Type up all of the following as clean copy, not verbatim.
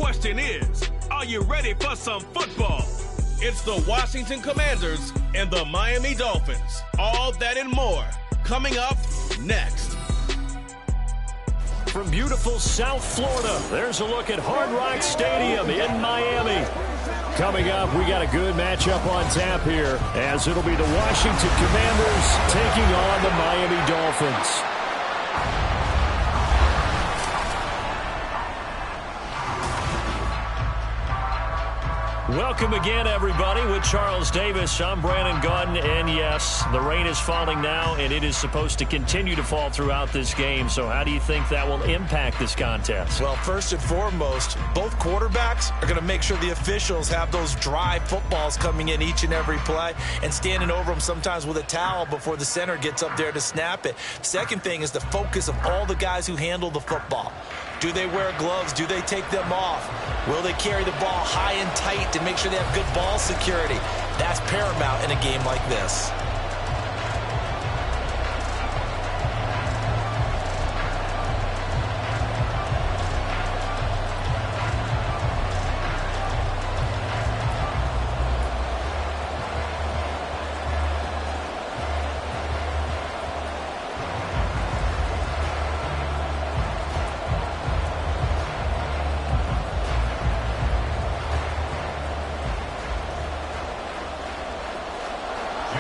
question is, are you ready for some football? It's the Washington Commanders and the Miami Dolphins. All that and more coming up next. From beautiful South Florida, there's a look at Hard Rock Stadium in Miami. Coming up, we got a good matchup on tap here, as it'll be the Washington Commanders taking on the Miami Dolphins. Welcome again, everybody. With Charles Davis, I'm Brandon Gunn, and yes, the rain is falling now, and it is supposed to continue to fall throughout this game. So how do you think that will impact this contest? Well, first and foremost, both quarterbacks are going to make sure the officials have those dry footballs coming in each and every play and standing over them sometimes with a towel before the center gets up there to snap it. Second thing is the focus of all the guys who handle the football. Do they wear gloves? Do they take them off? Will they carry the ball high and tight to make sure they have good ball security? That's paramount in a game like this.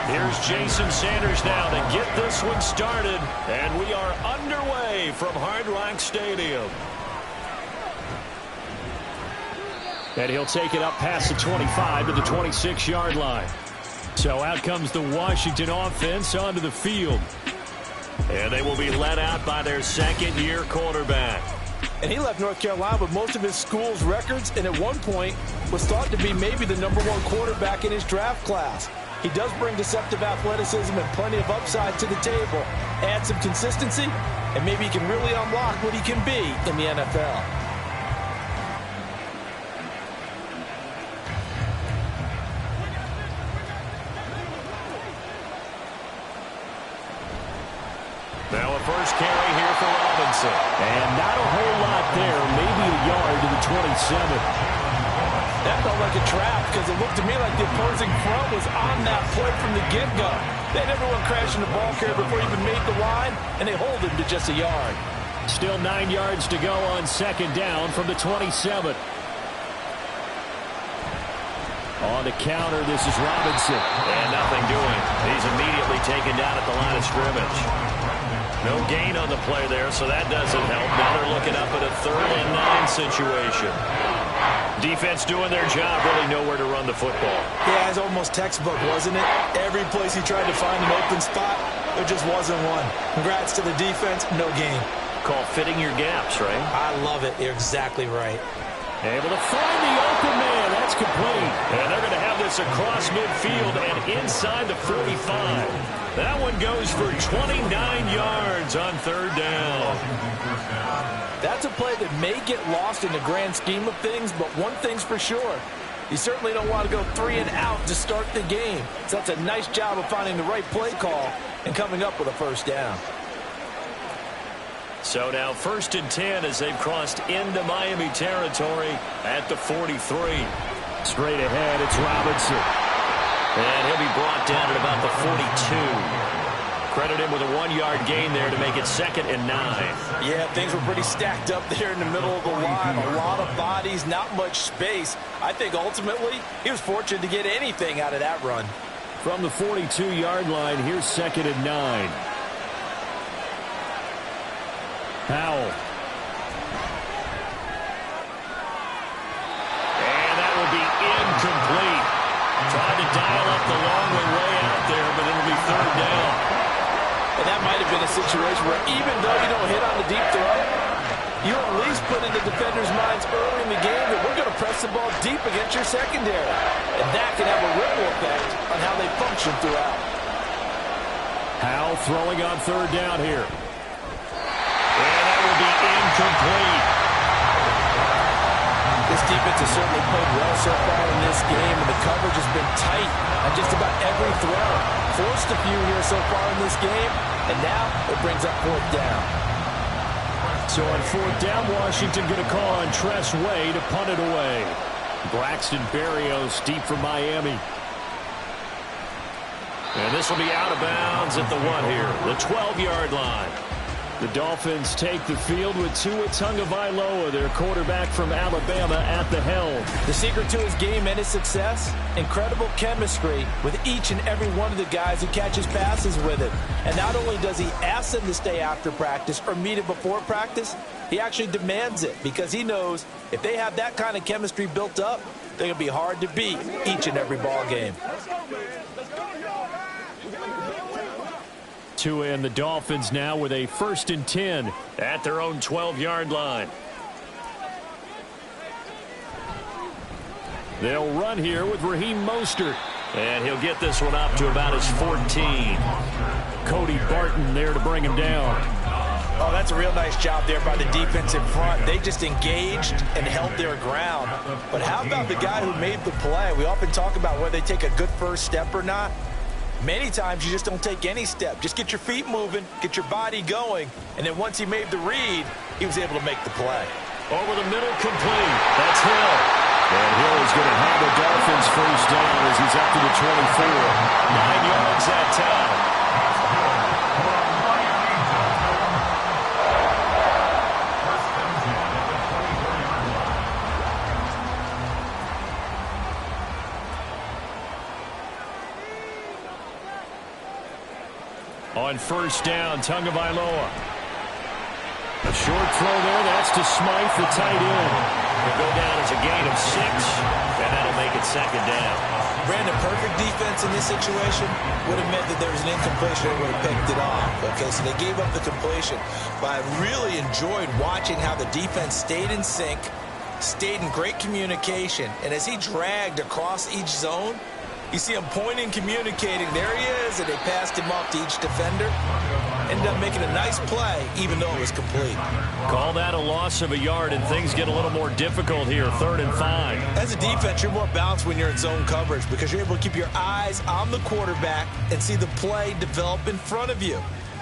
Here's Jason Sanders now to get this one started, and we are underway from Hard Rock Stadium. And he'll take it up past the 25 to the 26-yard line. So out comes the Washington offense onto the field. And they will be led out by their second-year quarterback. And he left North Carolina with most of his school's records, and at one point was thought to be maybe the #1 quarterback in his draft class. He does bring deceptive athleticism and plenty of upside to the table. Add some consistency, and maybe he can really unlock what he can be in the NFL. Now a first carry here for Robinson. And not a whole lot there, maybe a yard to the 27. That felt like a trap because it looked to me like the opposing front was on that play from the get-go. They had everyone crashing the ball carrier before he even made the line, and they hold him to just a yard. Still 9 yards to go on second down from the 27. On the counter, this is Robinson. And nothing doing. He's immediately taken down at the line of scrimmage. No gain on the play there, so that doesn't help. Now they're looking up at a 3rd and 9 situation. Defense doing their job, really nowhere to run the football. Yeah, it's almost textbook, wasn't it? Every place he tried to find an open spot, there just wasn't one. Congrats to the defense, no gain. Called fitting your gaps, right? I love it. You're exactly right. Able to find the open man. That's complete. And they're going to have this across midfield and inside the 45. That one goes for 29 yards on 3rd down. That's a play that may get lost in the grand scheme of things, but one thing's for sure. You certainly don't want to go 3 and out to start the game. So that's a nice job of finding the right play call and coming up with a first down. So now 1st and 10 as they've crossed into Miami territory at the 43. Straight ahead, it's Robinson. And he'll be brought down at about the 42. Credit him with a 1-yard gain there to make it 2nd and 9. Yeah, things were pretty stacked up there in the middle of the line. A lot of bodies, not much space. I think ultimately he was fortunate to get anything out of that run. From the 42-yard line, here's 2nd and 9. Powell. And that will be incomplete. Tried to dial up the long way out there, but it'll be 3rd down. And that might have been a situation where even though you don't hit on the deep throw, you at least put in the defenders' minds early in the game that we're going to press the ball deep against your secondary. And that can have a ripple effect on how they function throughout. Powell throwing on 3rd down here. And that will be incomplete. This defense has certainly played well so far in this game, and the coverage has been tight on just about every throw. Forced a few here so far in this game, and now it brings up 4th down. So on fourth down, Washington going to call on Tress Way to punt it away. Braxton Berrios deep for Miami. And this will be out of bounds at the 1 here, the 12-yard line. The Dolphins take the field with Tua Tagovailoa, their quarterback from Alabama, at the helm. The secret to his game and his success, incredible chemistry with each and every one of the guys who catches passes with him. And not only does he ask them to stay after practice or meet it before practice, he actually demands it because he knows if they have that kind of chemistry built up, they're going to be hard to beat each and every ball game. Tua and the Dolphins now with a 1st and 10 at their own 12-yard line. They'll run here with Raheem Mostert. And he'll get this one up to about his 14. Cody Barton there to bring him down. Oh, that's a real nice job there by the defense in front. They just engaged and held their ground. But how about the guy who made the play? We often talk about whether they take a good first step or not. Many times you just don't take any step. Just get your feet moving, get your body going, and then once he made the read, he was able to make the play. Over the middle, complete. That's Hill. And Hill is going to have the Dolphins first down as he's up to the 24. 9 yards that time. On first down, Tagovailoa. A short throw there. That's to Smythe, the tight end. He'll go down as a gain of 6, and that'll make it 2nd down. Brandon, perfect defense in this situation would have meant that there was an incompletion. They would have picked it off. Okay, so they gave up the completion. But I really enjoyed watching how the defense stayed in sync, stayed in great communication, and as he dragged across each zone, you see him pointing, communicating. There he is, and they passed him off to each defender. Ended up making a nice play, even though it was complete. Call that a loss of a yard, and things get a little more difficult here, 3rd and 5. As a defense, you're more balanced when you're in zone coverage because you're able to keep your eyes on the quarterback and see the play develop in front of you.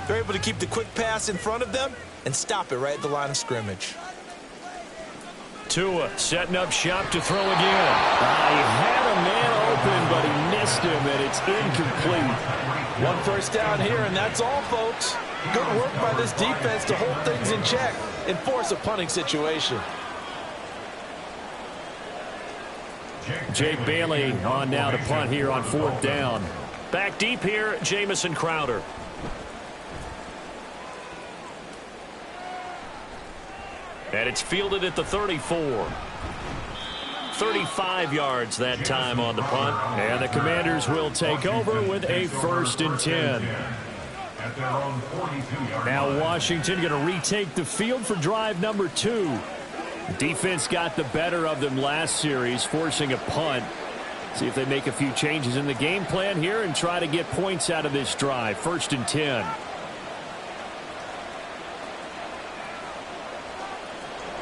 They're able to keep the quick pass in front of them and stop it right at the line of scrimmage. Tua setting up shop to throw again. He had a man open, but he missed him, and it's incomplete. 1 first down here, and that's all, folks. Good work by this defense to hold things in check and force a punting situation. Jake Bailey on now to punt here on 4th down. Back deep here, Jamison Crowder. And it's fielded at the 34. 35 yards that time on the punt. And the Commanders will take over with a 1st and 10. Now Washington going to retake the field for drive number 2. Defense got the better of them last series, forcing a punt. See if they make a few changes in the game plan here and try to get points out of this drive. 1st and 10.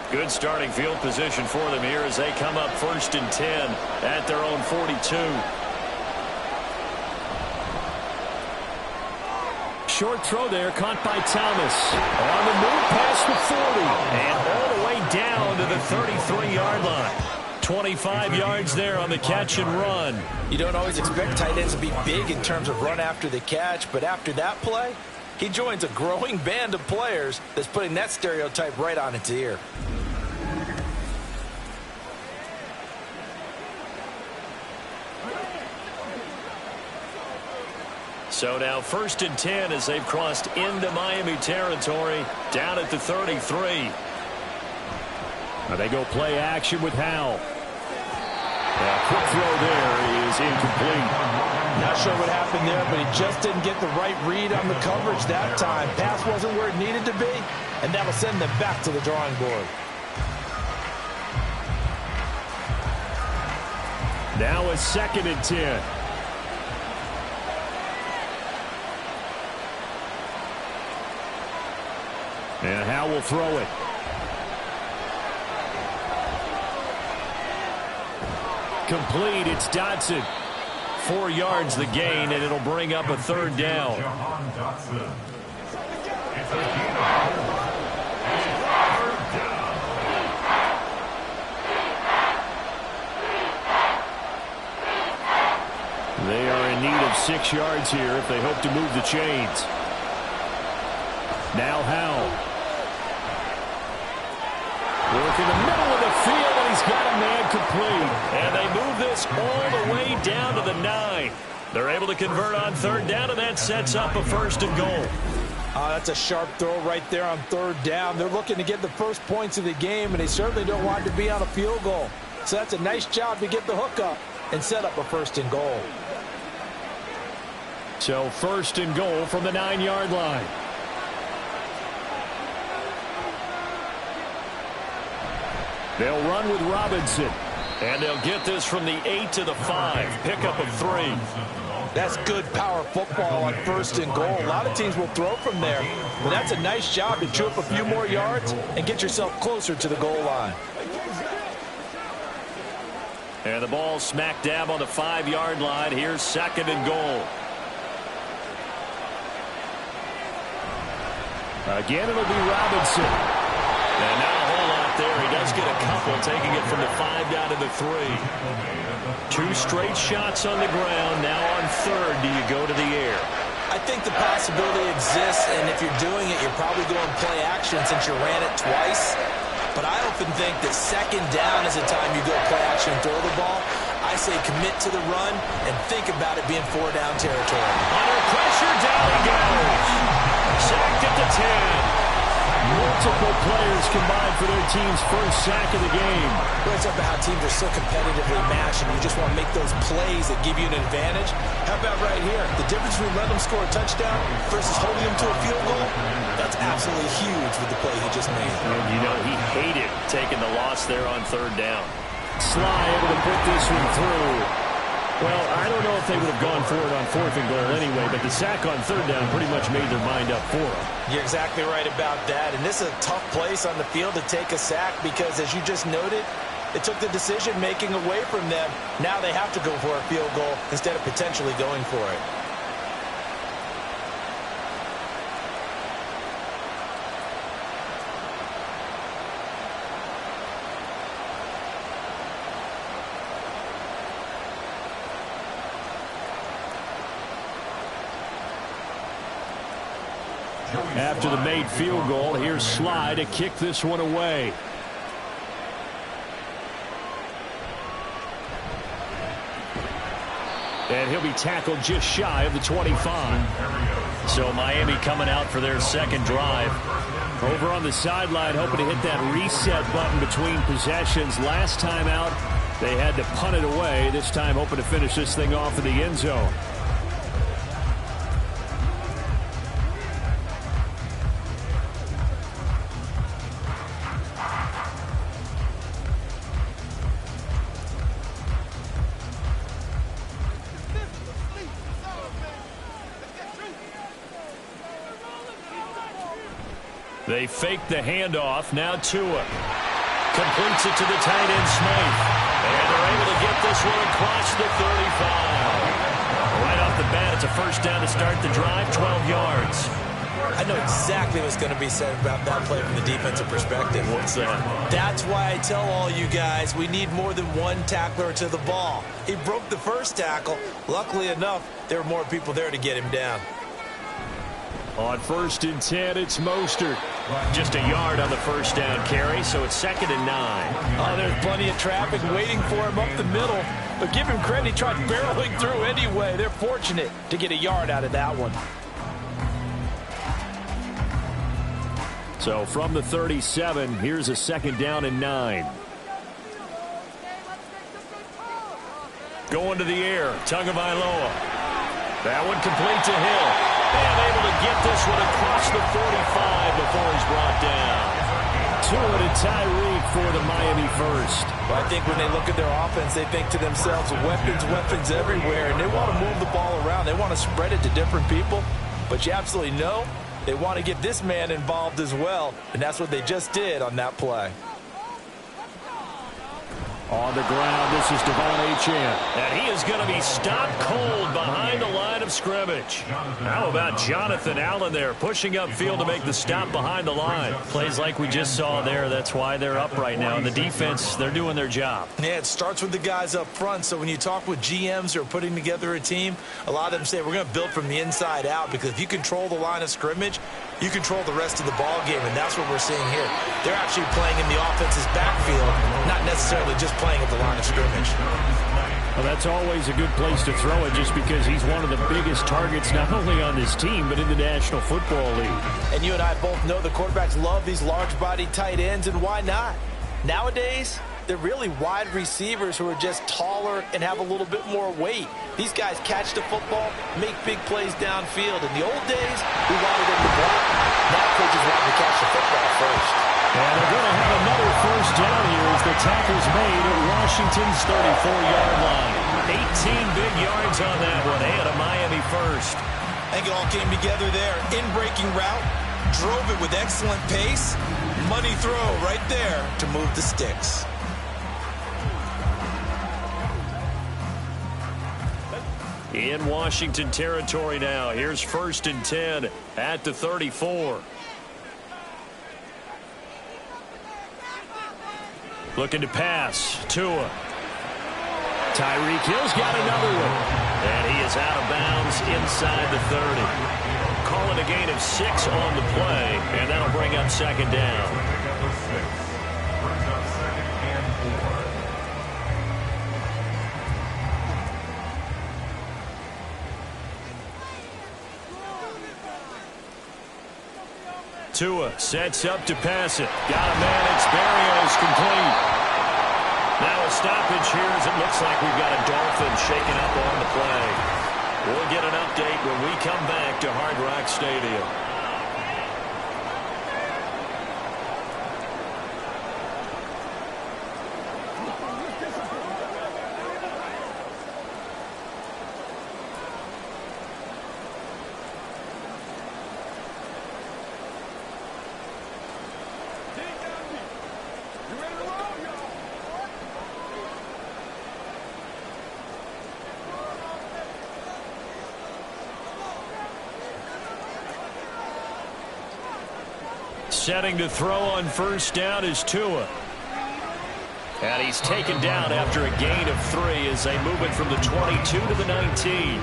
Good starting field position for them here as they come up 1st and 10 at their own 42. Short throw there, caught by Thomas. On the move past the 40. And all the way down to the 33-yard line. 25 yards there on the catch and run. You don't always expect tight ends to be big in terms of run after the catch, but after that play, he joins a growing band of players that's putting that stereotype right on its ear. So now 1st and 10 as they've crossed into Miami territory down at the 33. Now they go play action with Howell. A quick throw there is incomplete. Not sure what happened there, but he just didn't get the right read on the coverage that time. Pass wasn't where it needed to be, and that'll send them back to the drawing board. Now a 2nd and 10. And Howell will throw it. Complete. It's Dotson. 4 yards the gain, and it'll bring up a 3rd down. in need of 6 yards here if they hope to move the chains. Now Howell. Work in the middle of the field, and he's got a man complete. And they move this all the way down to the 9. They're able to convert on 3rd down, and that sets up a 1st and goal. That's a sharp throw right there on 3rd down. They're looking to get the first points of the game, and they certainly don't want to be on a field goal. So that's a nice job to get the hook up and set up a 1st and goal. So 1st and goal from the 9-yard line. They'll run with Robinson. And they'll get this from the 8 to the 5. Pickup of 3. That's good power football on 1st and goal. A lot of teams will throw from there. But that's a nice job to chew up a few more yards and get yourself closer to the goal line. And the ball smack dab on the 5-yard line. Here's 2nd and goal. Again, it'll be Robinson. And now a whole lot there. He does get a couple, taking it from the 5 down to the 3. 2 straight shots on the ground. Now on 3rd, do you go to the air? I think the possibility exists, and if you're doing it, you're probably going play action since you ran it twice. But I often think that 2nd down is the time you go play action and throw the ball. I say commit to the run and think about it being 4-down territory. Under pressure, down he goes. Sacked at the 10. Multiple players combined for their team's first sack of the game. Well, it's about how teams are so competitively matched, and you just want to make those plays that give you an advantage. How about right here? The difference between letting them score a touchdown versus holding them to a field goal, that's absolutely huge with the play he just made. And you know, he hated taking the loss there on 3rd down. Sly able to put this one through. Well, I don't know if they would have gone for it on 4th and goal anyway, but the sack on 3rd down pretty much made their mind up for them. You're exactly right about that, and this is a tough place on the field to take a sack because, as you just noted, it took the decision-making away from them. Now they have to go for a field goal instead of potentially going for it. After the made field goal, here's Sly to kick this one away. And he'll be tackled just shy of the 25. So Miami coming out for their 2nd drive. Over on the sideline, hoping to hit that reset button between possessions. Last time out, they had to punt it away. This time hoping to finish this thing off in the end zone. They fake the handoff. Now Tua completes it to the tight end Smythe. And they're able to get this one across the 35. Right off the bat, it's a 1st down to start the drive, 12 yards. I know exactly what's going to be said about that play from the defensive perspective. What's that? That's why I tell all you guys we need more than one tackler to the ball. He broke the 1st tackle. Luckily enough, there were more people there to get him down. On 1st and 10, it's Mostert. Just a yard on the 1st down carry, so it's 2nd and 9. Oh, there's plenty of traffic waiting for him up the middle. But give him credit, he tried barreling through anyway. They're fortunate to get a yard out of that one. So from the 37, here's a 2nd down and 9. Going to the air, Tagovailoa. That one complete to Hill. And able to get this one across the 45 before he's brought down. Tua to Tyreek for the Miami first. Well, I think when they look at their offense, they think to themselves, weapons everywhere, and they want to move the ball around. They want to spread it to different people, but you absolutely know they want to get this man involved as well, and that's what they just did on that play. On the ground, this is Devon Achane. And he is going to be stopped cold behind the line of scrimmage. How about Jonathan Allen there, pushing upfield to make the stop behind the line. Plays like we just saw there. That's why they're up right now. And the defense, they're doing their job. Yeah, it starts with the guys up front. So when you talk with GMs who are putting together a team, a lot of them say we're going to build from the inside out, because if you control the line of scrimmage, you control the rest of the ball game, and that's what we're seeing here. They're actually playing in the offense's backfield, not necessarily just playing at the line of scrimmage. Well, that's always a good place to throw it, just because he's one of the biggest targets not only on this team but in the National Football League. And you and I both know the quarterbacks love these large-bodied tight ends, and why not? Nowadays, they're really wide receivers who are just taller and have a little bit more weight. These guys catch the football, make big plays downfield. In the old days, we wanted them to block. Now coaches want to catch the football first. And they're going to have another first down here as the tackle's made at Washington's 34-yard line. 18 big yards on that one, and a Miami first. I think it all came together there. In-breaking route, drove it with excellent pace. Money throw right there to move the sticks. In Washington territory now. Here's 1st and 10 at the 34. Looking to pass. Tua. Tyreek Hill's got another one. And he is out of bounds inside the 30. Calling a gain of 6 on the play, and that'll bring up 2nd down. Tua sets up to pass it. Got a man. It's Berrios complete. Now a stoppage here as it looks like we've got a Dolphin shaking up on the play. We'll get an update when we come back to Hard Rock Stadium. Setting to throw on 1st down is Tua. And he's taken down after a gain of 3 as they move it from the 22 to the 19.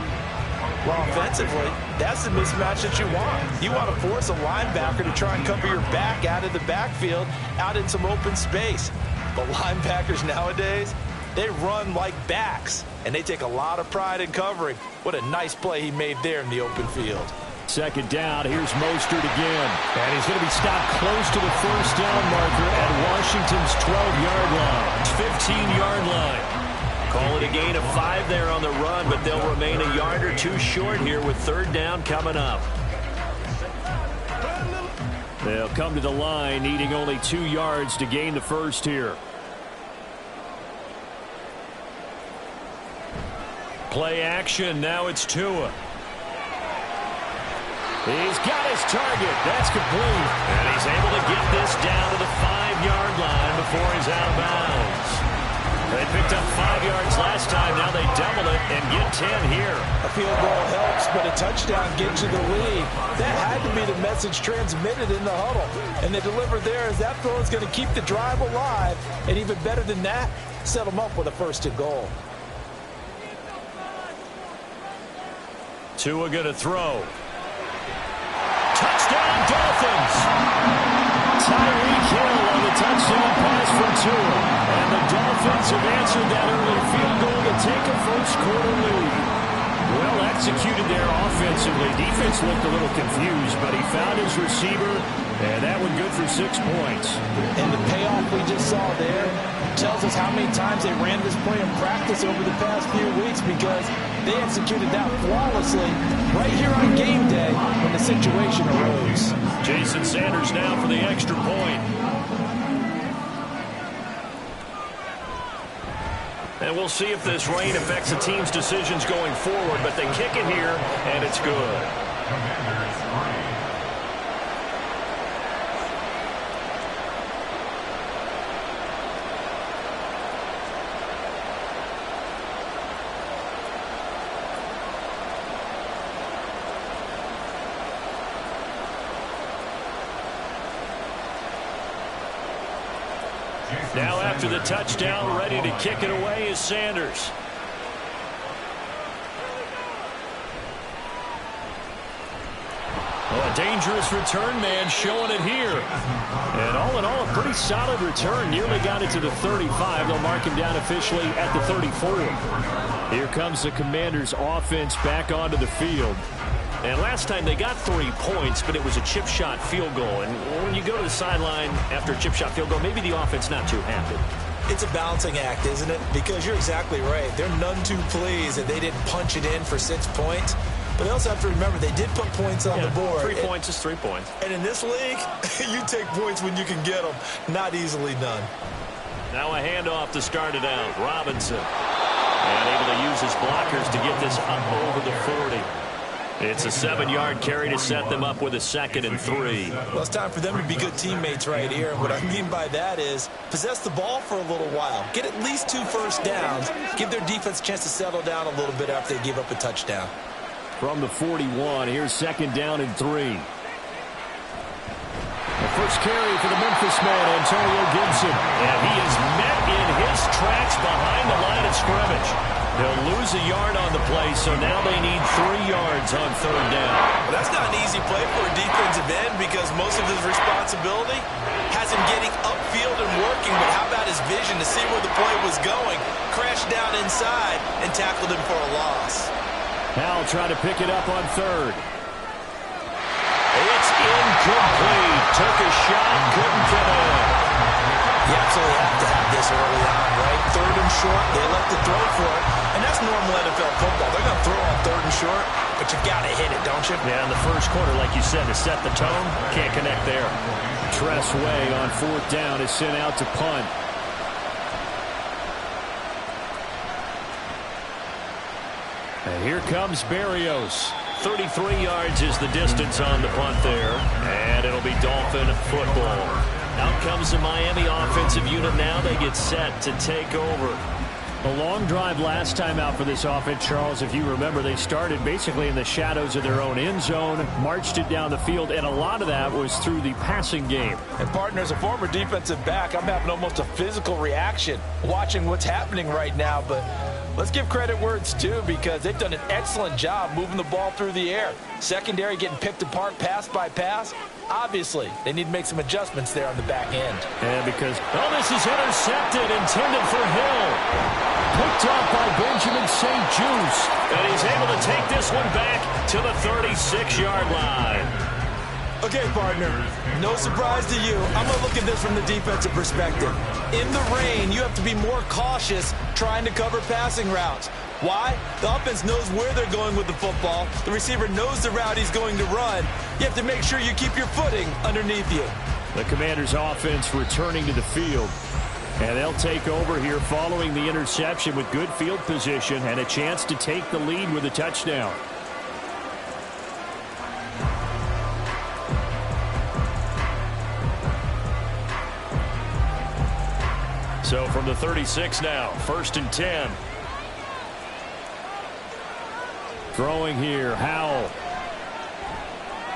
Well, offensively, that's the mismatch that you want. You want to force a linebacker to try and cover your back out of the backfield, out in some open space. But linebackers nowadays, they run like backs, and they take a lot of pride in covering. What a nice play he made there in the open field. 2nd down, here's Mostert again. And he's going to be stopped close to the 1st down marker at Washington's 12-yard line. 15-yard line. Call it a gain of 5 there on the run, but they'll remain a yard or 2 short here with 3rd down coming up. They'll come to the line needing only 2 yards to gain the first here. Play action, now it's Tua. He's got his target. That's complete. And he's able to get this down to the 5-yard line before he's out of bounds. They picked up 5 yards last time. Now they double it and get 10 here. A field goal helps, but a touchdown gets you the lead. That had to be the message transmitted in the huddle. And they delivered there as that throw is going to keep the drive alive. And even better than that, set them up with a 1st and goal. Tua going to throw. Touchdown, Dolphins! Tyreek Hill on the touchdown pass from Tua. And the Dolphins have answered that early field goal to take a 1st-quarter lead. Well executed there offensively. Defense looked a little confused, but he found his receiver, and that one good for 6 points. And the payoff we just saw there tells us how many times they ran this play in practice over the past few weeks, because they executed that flawlessly right here on game day when the situation arose. Jason Sanders now for the extra point. And we'll see if this rain affects the team's decisions going forward, but they kick it here, and it's good. Now after the touchdown, ready to kick it away is Sanders. Well, a dangerous return man showing it here. And all in all, a pretty solid return. Nearly got it to the 35. They'll mark him down officially at the 34. Here comes the Commanders' offense back onto the field. And last time they got 3 points, but it was a chip shot field goal. And when you go to the sideline after a chip shot field goal, maybe the offense not too happy. It's a balancing act, isn't it? Because you're exactly right. They're none too pleased that they didn't punch it in for 6 points. But they also have to remember they did put points on the board. 3 points is 3 points. And in this league, you take points when you can get them. Not easily done. Now a handoff to start it out. Robinson. And able to use his blockers to get this up over the 40. It's a 7-yard carry to set them up with a 2nd and 3. Well, it's time for them to be good teammates right here. And what I mean by that is possess the ball for a little while. Get at least 2 first downs. Give their defense a chance to settle down a little bit after they give up a touchdown. From the 41, here's 2nd down and 3. The first carry for the Memphis man, Antonio Gibson. And he is met in his tracks behind the line of scrimmage. They'll lose a yard on the play, so now they need 3 yards on 3rd down. Well, that's not an easy play for a defensive end because most of his responsibility has him getting upfield and working, but how about his vision to see where the play was going, crashed down inside, and tackled him for a loss. Howell tried to pick it up on 3rd. It's incomplete. Took a shot, couldn't get in. You absolutely have to have this early on, right? 3rd and short, they elect to throw for it. And that's normal NFL football. They're going to throw on 3rd and short, but you got to hit it, don't you? Yeah, in the first quarter, like you said, to set the tone, can't connect there. Tress Way on 4th down is sent out to punt. And here comes Berrios. 33 yards is the distance on the punt there. And it'll be Dolphin football. Out comes the Miami offensive unit now. They get set to take over. A long drive last time out for this offense, Charles. If you remember, they started basically in the shadows of their own end zone, marched it down the field, and a lot of that was through the passing game. And, partner, as a former defensive back, I'm having almost a physical reaction watching what's happening right now. But let's give credit where it's due because they've done an excellent job moving the ball through the air. Secondary getting picked apart pass by pass. Obviously, they need to make some adjustments there on the back end. And because, this is intercepted, intended for Hill. Picked up by Benjamin St. Juste. And he's able to take this one back to the 36-yard line. Okay, partner, no surprise to you. I'm going to look at this from the defensive perspective. In the rain, you have to be more cautious trying to cover passing routes. Why? The offense knows where they're going with the football. The receiver knows the route he's going to run. You have to make sure you keep your footing underneath you. The Commanders' offense returning to the field. And they'll take over here following the interception with good field position and a chance to take the lead with a touchdown. So from the 36 now, 1st and 10. Throwing here, Howell.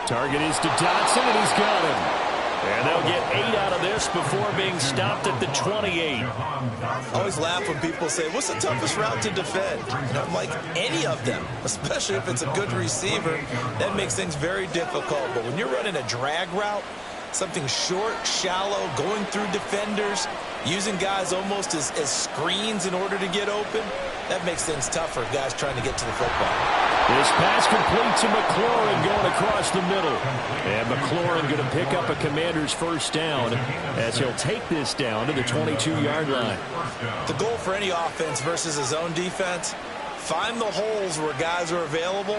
Target is to Dotson, and he's got him. And they'll get 8 out of this before being stopped at the 28. I always laugh when people say, what's the toughest route to defend? And I'm like, any of them, especially if it's a good receiver. That makes things very difficult. But when you're running a drag route, something short, shallow, going through defenders, using guys almost as screens in order to get open, that makes things tougher, guys trying to get to the football. This pass complete to McLaurin going across the middle. And McLaurin going to pick up a Commander's first down as he'll take this down to the 22-yard line. The goal for any offense versus his own defense, find the holes where guys are available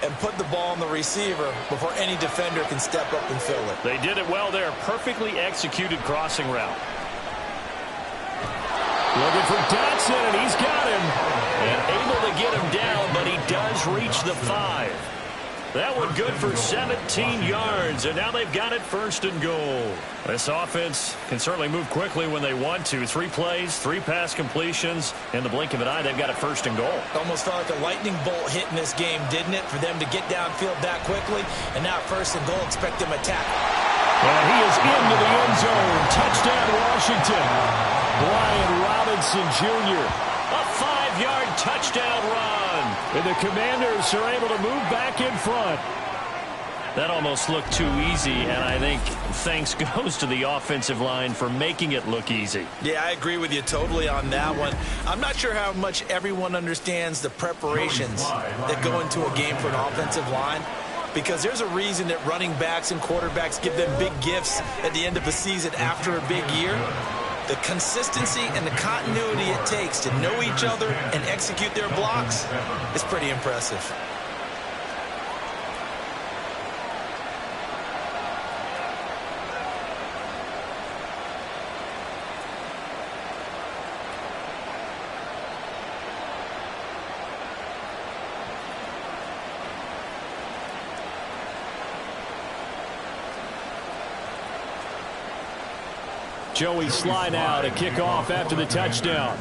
and put the ball on the receiver before any defender can step up and fill it. They did it well there. Perfectly executed crossing route. Looking for Dotson, and he's got him. And able to get him down, but he does reach the 5. That one good for 17 yards, and now they've got it 1st and goal. This offense can certainly move quickly when they want to. 3 plays, 3 pass completions. In the blink of an eye, they've got it 1st and goal. Almost felt like a lightning bolt hit in this game, didn't it, for them to get downfield that quickly? And now 1st and goal, expect them to tackle. And he is into the end zone. Touchdown, Washington. Brian Robinson Jr. A 5-yard touchdown run. And the Commanders are able to move back in front. That almost looked too easy, and I think thanks goes to the offensive line for making it look easy. Yeah, I agree with you totally on that one. I'm not sure how much everyone understands the preparations that go into a game for an offensive line, because there's a reason that running backs and quarterbacks give them big gifts at the end of the season after a big year. The consistency and the continuity it takes to know each other and execute their blocks is pretty impressive. Joey Sly now to kick off after the touchdown.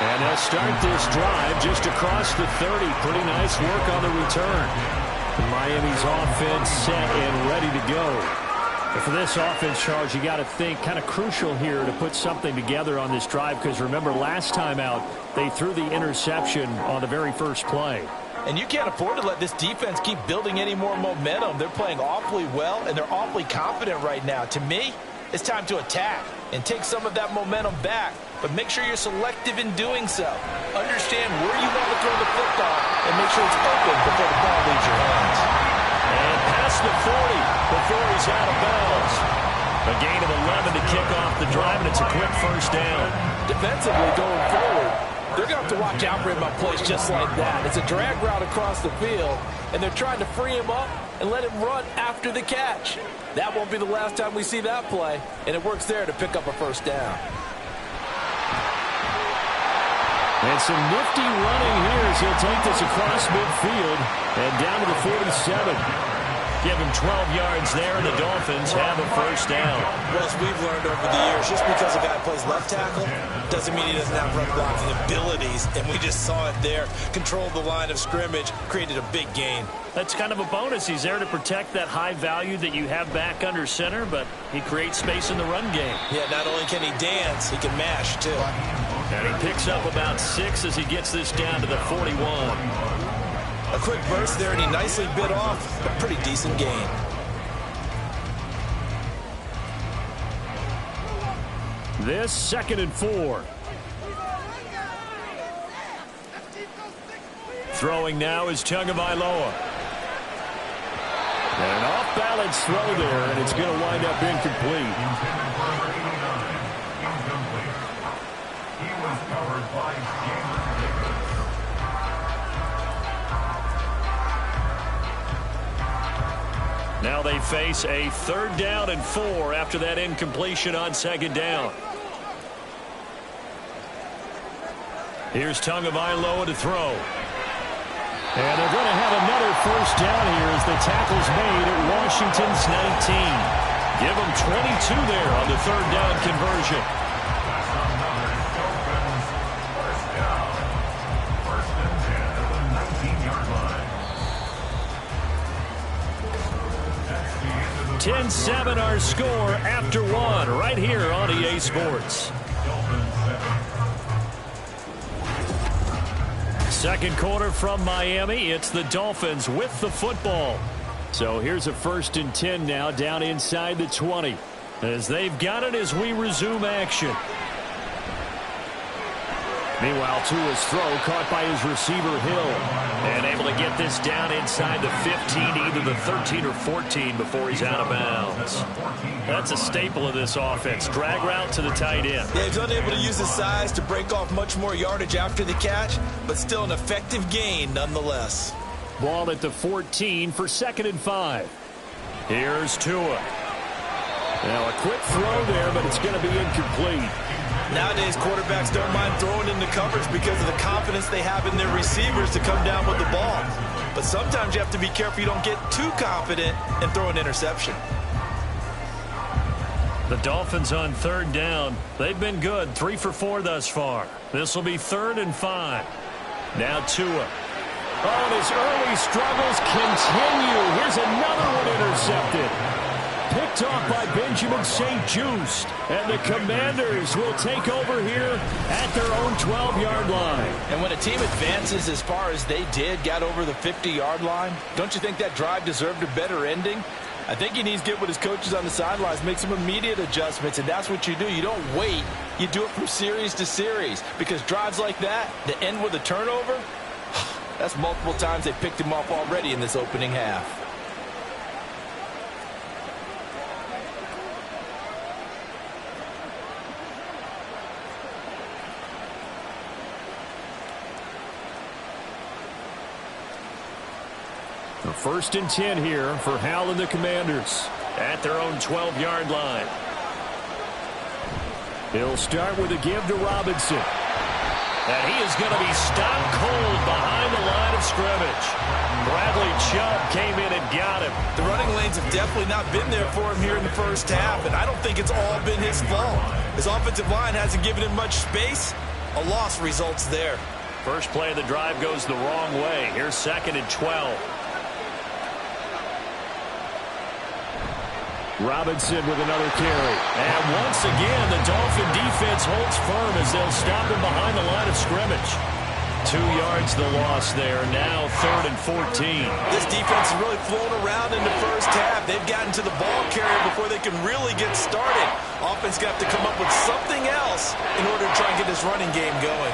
And they'll start this drive just across the 30. Pretty nice work on the return. Miami's offense set and ready to go. And for this offense, Charles, you got to think kind of crucial here to put something together on this drive, because remember last time out they threw the interception on the very first play. And you can't afford to let this defense keep building any more momentum. They're playing awfully well, and they're awfully confident right now. To me, it's time to attack and take some of that momentum back. But make sure you're selective in doing so. Understand where you want to throw the football and make sure it's open before the ball leaves your hands. And past the 40 before he's out of bounds. A gain of 11 to kick off the drive, and it's a quick first down. Defensively going forward, they're going to have to watch out for him on plays just like that. It's a drag route across the field, and they're trying to free him up and let him run after the catch. That won't be the last time we see that play, and it works there to pick up a first down. And some nifty running here as he'll take this across midfield and down to the 47. Give him 12 yards there, and the Dolphins have a first down. Well, as we've learned over the years, just because a guy plays left tackle doesn't mean he doesn't have run blocking abilities, and we just saw it there. Controlled the line of scrimmage, created a big gain. That's kind of a bonus. He's there to protect that high value that you have back under center, but he creates space in the run game. Yeah, not only can he dance, he can mash, too. And he picks up about 6 as he gets this down to the 41. A quick burst there, and he nicely bit off a pretty decent gain. This 2nd and 4. Throwing now is Tagovailoa. And an off-balance throw there, and it's going to wind up incomplete. Now they face a 3rd down and 4 after that incompletion on 2nd down. Here's Tagovailoa to throw. And they're going to have another first down here as the tackle's made at Washington's 19. Give them 22 there on the 3rd down conversion. (10-7) our score after 1 right here on EA Sports. Second quarter from Miami. It's the Dolphins with the football. So here's a 1st and 10 now down inside the 20 as they've got it as we resume action. Meanwhile, Tua's throw caught by his receiver Hill and able to get this down inside the 15, either the 13 or 14 before he's out of bounds. That's a staple of this offense. Drag route to the tight end. Yeah, he's unable to use his size to break off much more yardage after the catch, but still an effective gain nonetheless. Ball at the 14 for 2nd and 5. Here's Tua. Now a quick throw there, but it's going to be incomplete. Nowadays, quarterbacks don't mind throwing into coverage because of the confidence they have in their receivers to come down with the ball. But sometimes you have to be careful you don't get too confident and throw an interception. The Dolphins on 3rd down. They've been good, 3 for 4 thus far. This will be 3rd and 5. Now Tua. Oh, and his early struggles continue. Here's another one intercepted. Picked off by Benjamin St-Juste. And the Commanders will take over here at their own 12-yard line. And when a team advances as far as they did, got over the 50-yard line, don't you think that drive deserved a better ending? I think he needs to get with his coaches on the sidelines, make some immediate adjustments, and that's what you do. You don't wait. You do it from series to series, because drives like that end with a turnover, that's multiple times they picked him off already in this opening half. The 1st and 10 here for Howell and the Commanders at their own 12-yard line. He'll start with a give to Robinson. And he is going to be stopped cold behind the line of scrimmage. Bradley Chubb came in and got him. The running lanes have definitely not been there for him here in the first half, and I don't think it's all been his fault. His offensive line hasn't given him much space. A loss results there. First play of the drive goes the wrong way. Here's 2nd and 12. Robinson with another carry. And once again, the Dolphin defense holds firm as they'll stop him behind the line of scrimmage. 2 yards the loss there. Now 3rd and 14. This defense has really flown around in the first half. They've gotten to the ball carrier before they can really get started. Offense got to come up with something else in order to try and get this running game going.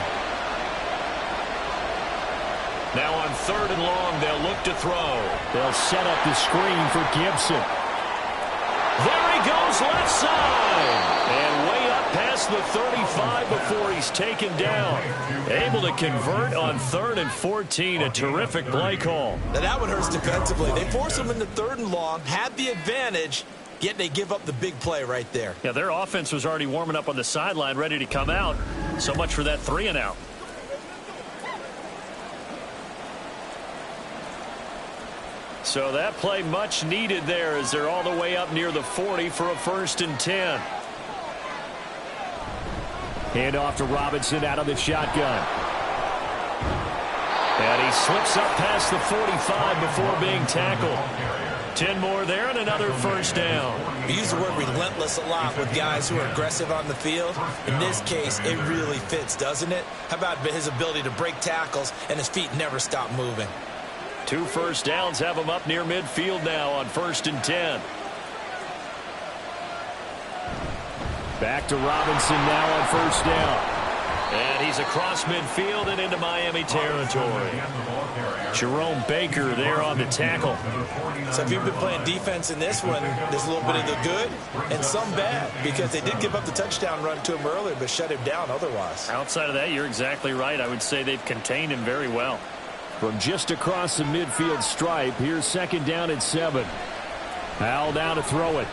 Now on 3rd and long, they'll look to throw. They'll set up the screen for Gibson. There he goes left side. And way up past the 35 before he's taken down. Able to convert on 3rd and 14. A terrific play call. Now that one hurts defensively. They force him into 3rd and long, had the advantage, yet they give up the big play right there. Yeah, their offense was already warming up on the sideline, ready to come out. So much for that 3 and out. So that play much needed there as they're all the way up near the 40 for a 1st and 10. Hand off to Robinson out of the shotgun. And he slips up past the 45 before being tackled. 10 more there and another 1st down. We use the word relentless a lot with guys who are aggressive on the field. In this case, it really fits, doesn't it? How about his ability to break tackles and his feet never stop moving? 2 first downs have him up near midfield now on 1st and 10. Back to Robinson now on 1st down. And he's across midfield and into Miami territory. Jerome Baker there on the tackle. So if you've been playing defense in this one, there's a little bit of the good and some bad, because they did give up the touchdown run to him earlier but shut him down otherwise. Outside of that, you're exactly right. I would say they've contained him very well. From just across the midfield stripe, here's 2nd down and 7. Howell down to throw it.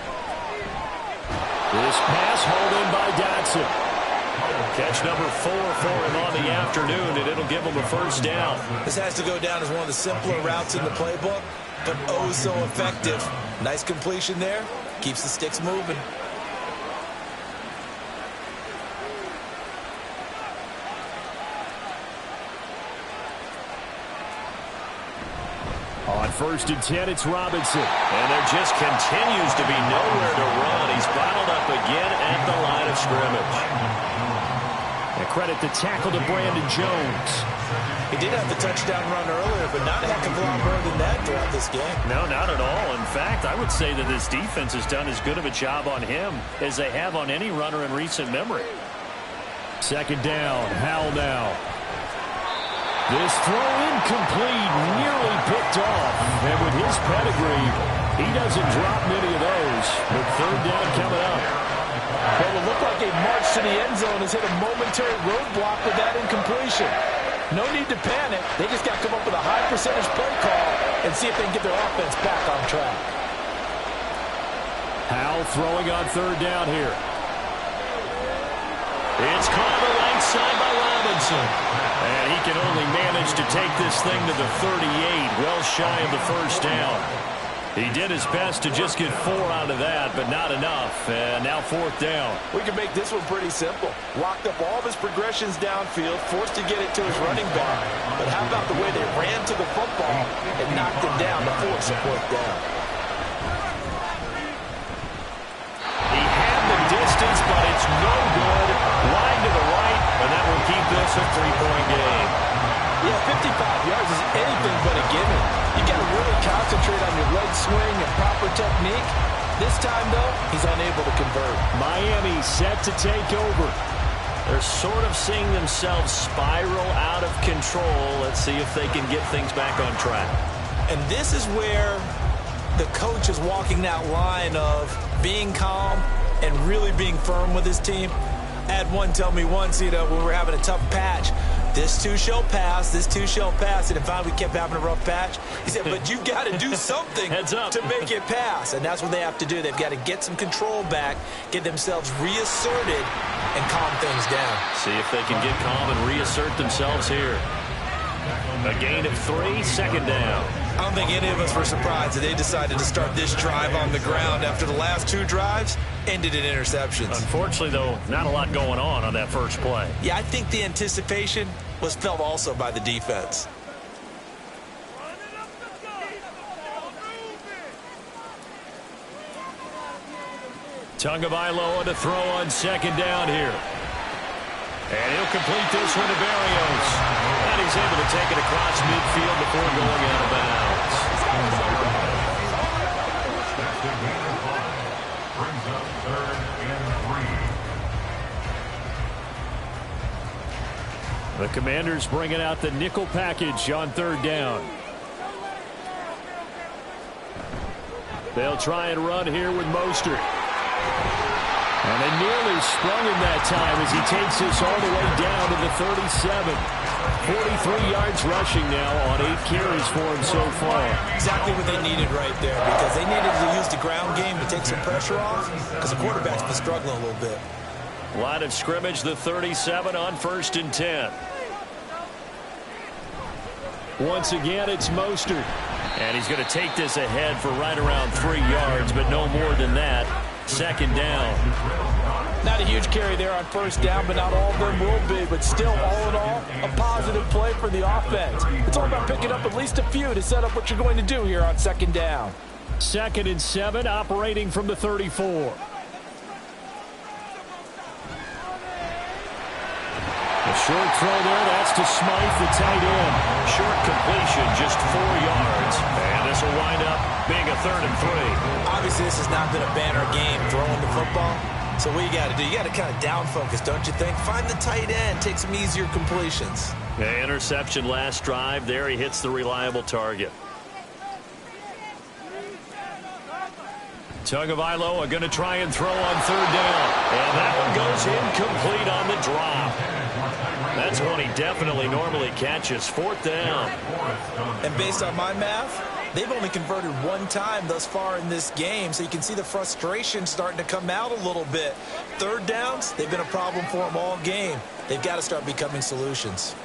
This pass hauled in by Dotson. Catch number 4 for him on the afternoon, and it'll give him a 1st down. This has to go down as one of the simpler routes in the playbook, but oh so effective. Nice completion there. Keeps the sticks moving. On 1st and 10, it's Robinson. And there just continues to be nowhere to run. He's bottled up again at the line of scrimmage. And credit the tackle to Brandon Jones. He did have the touchdown run earlier, but not a heck of a lot more than that throughout this game. No, not at all. In fact, I would say that this defense has done as good of a job on him as they have on any runner in recent memory. 2nd down, Howell now. This throw incomplete, nearly picked off. And with his pedigree, he doesn't drop many of those. But 3rd down coming up. Well, it looked like a march to the end zone has hit a momentary roadblock with that incompletion. No need to panic. They just got to come up with a high percentage play call and see if they can get their offense back on track. Howell throwing on 3rd down here. It's caught on the right side by Robinson. And he can only manage to take this thing to the 38, well shy of the 1st down. He did his best to just get 4 out of that, but not enough. And now 4th down. We can make this one pretty simple. Locked up all of his progressions downfield, forced to get it to his running back. But how about the way they ran to the football and knocked him down to force a 4th down? He had the distance, but it's no good. Wide to the right, and that will keep this a 3-point game. Yeah, 55 yards is anything but a gimme. You got to really concentrate on your leg swing and proper technique. This time, though, he's unable to convert. Miami set to take over. They're sort of seeing themselves spiral out of control. Let's see if they can get things back on track. And this is where the coach is walking that line of being calm and really being firm with his team. I had one tell me once, when we were having a tough patch, this too shall pass, this too shall pass. And finally we kept having a rough patch. He said, but you've got to do something to make it pass. And that's what they have to do. They've got to get some control back, get themselves reasserted, and calm things down. See if they can get calm and reassert themselves here. A gain of 3, 2nd down. I don't think any of us were surprised that they decided to start this drive on the ground after the last 2 drives ended in interceptions. Unfortunately, though, not a lot going on that first play. Yeah, I think the anticipation was felt also by the defense. Tagovailoa to throw on 2nd down here. And he'll complete this one to Berrios. And he's able to take it across midfield before going out of bounds. Brings up 3rd and 3. The Commanders bringing out the nickel package on 3rd down. They'll try and run here with Mostert. And they nearly sprung him that time as he takes this all the way down to the 37. 43 yards rushing now on 8 carries for him so far. Exactly what they needed right there, because they needed to use the ground game to take some pressure off, because the quarterback's been struggling a little bit. Line of scrimmage, the 37 on 1st and 10. Once again, it's Mostert. And he's going to take this ahead for right around 3 yards, but no more than that. 2nd down. Not a huge carry there on 1st down, but not all of them will be. But still, all in all, a positive play for the offense. It's all about picking up at least a few to set up what you're going to do here on 2nd down. 2nd and 7, operating from the 34. A short throw there, that's to Smythe, the tight end. Short completion, just 4 yards. And this will wind up being a 3rd and 3. Obviously, this has not been a banner game throwing the football. So what you got to do, you got to kind of down focus, don't you think? Find the tight end, take some easier completions. The interception last drive. There he hits the reliable target. Tagovailoa going to try and throw on 3rd down. And that one goes incomplete on the drop. That's one he definitely normally catches. 4th down. And based on my math, they've only converted 1 time thus far in this game, so you can see the frustration starting to come out a little bit. 3rd downs, they've been a problem for them all game. They've got to start becoming solutions.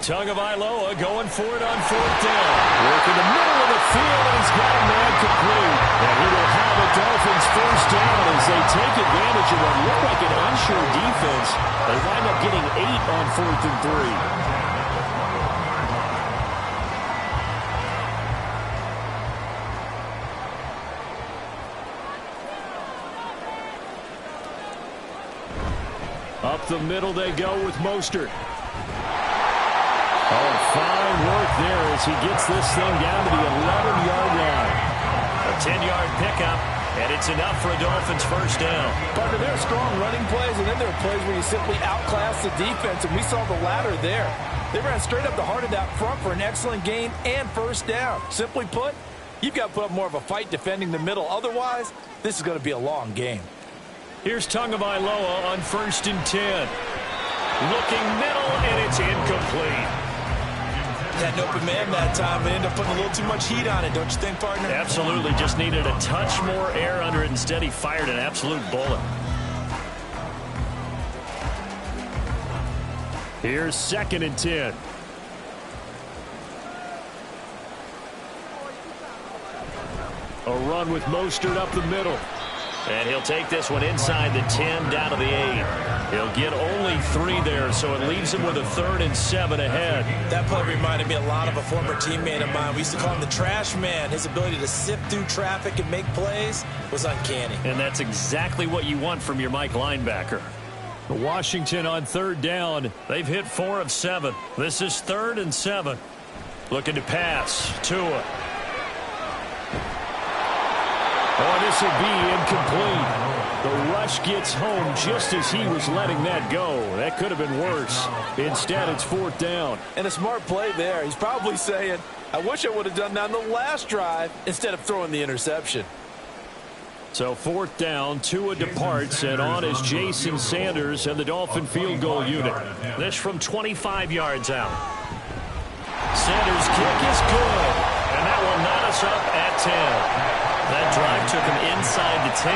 Tagovailoa going for it on 4th down. Working the middle of the field, and he's got a man complete. And he will have a Dolphins 1st down as they take advantage of what looked like an unsure defense. They wind up getting 8 on 4th and 3. Up the middle they go with Mostert. Oh, fine work there as he gets this thing down to the 11-yard line. A 10-yard pickup, and it's enough for a Dolphins 1st down. Partner, there are strong running plays, and then there are plays where you simply outclass the defense, and we saw the latter there. They ran straight up the heart of that front for an excellent gain and 1st down. Simply put, you've got to put up more of a fight defending the middle. Otherwise, this is going to be a long game. Here's Tagovailoa on 1st and 10. Looking middle, and it's incomplete. Had an open man that time, but ended up putting a little too much heat on it, don't you think, partner? Absolutely. Just needed a touch more air under it. Instead, he fired an absolute bullet. Here's 2nd and 10. A run with Mostert up the middle. And he'll take this one inside the 10 down to the 8. He'll get only 3 there, so it leaves him with a 3rd and 7 ahead. That play reminded me a lot of a former teammate of mine. We used to call him the trash man. His ability to sift through traffic and make plays was uncanny. And that's exactly what you want from your Mike linebacker. Washington on 3rd down. They've hit 4 of 7. This is 3rd and 7. Looking to pass. Tua. Oh, this will be incomplete. The rush gets home just as he was letting that go. That could have been worse. Instead, it's 4th down. And a smart play there. He's probably saying, I wish I would have done that on the last drive instead of throwing the interception. So 4th down, Tua departs, and on is Jason Sanders and the Dolphin field goal unit. This from 25 yards out. Sanders' kick is good, and that will knot us up at 10. That drive took him inside the 10.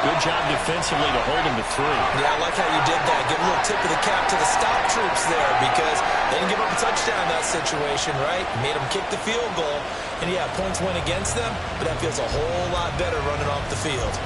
Good job defensively to hold him to 3. Yeah, I like how you did that. Give a little tip of the cap to the stop troops there because they didn't give up a touchdown in that situation, right? Made them kick the field goal. And, yeah, points went against them, but that feels a whole lot better running off the field.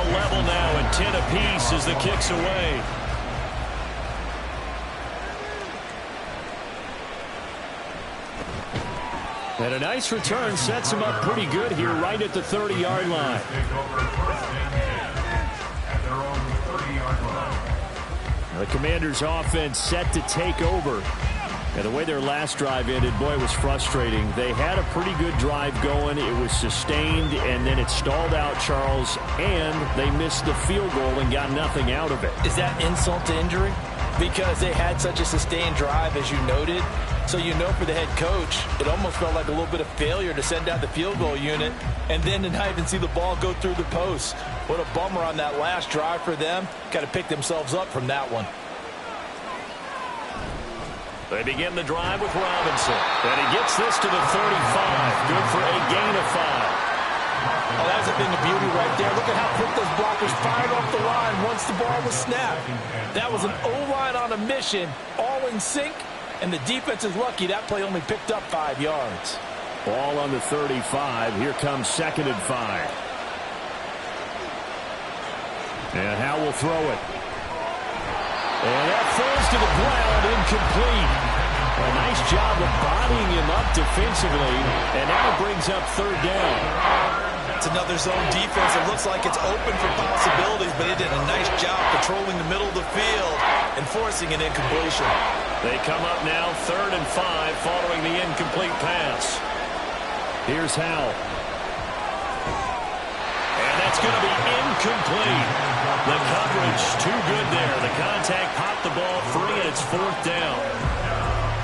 Level now, and 10 apiece as the kick's away. And a nice return sets him up pretty good here right at the 30-yard line. The Commanders' offense set to take over. And the way their last drive ended, boy, it was frustrating. They had a pretty good drive going. It was sustained, and then it stalled out, Charles, and they missed the field goal and got nothing out of it. Is that insult to injury? Because they had such a sustained drive, as you noted. So you know for the head coach, it almost felt like a little bit of failure to send out the field goal unit and then to not even see the ball go through the post. What a bummer on that last drive for them. Got to pick themselves up from that one. They begin the drive with Robinson. And he gets this to the 35. Good for a gain of 5. Oh, that's a thing of beauty right there. Look at how quick those blockers fired off the line once the ball was snapped. That was an O-line on a mission, all in sync, and the defense is lucky that play only picked up 5 yards. Ball on the 35. Here comes 2nd and 5. And Howe will throw it. And that falls to the ground, incomplete. A nice job of bodying him up defensively, and now brings up 3rd down. It's another zone defense. It looks like it's open for possibilities, but they did a nice job patrolling the middle of the field and forcing an incompletion. They come up now 3rd and 5 following the incomplete pass. Here's Howe. And that's going to be incomplete. The coverage too good there. The contact popped the ball free, and it's 4th down.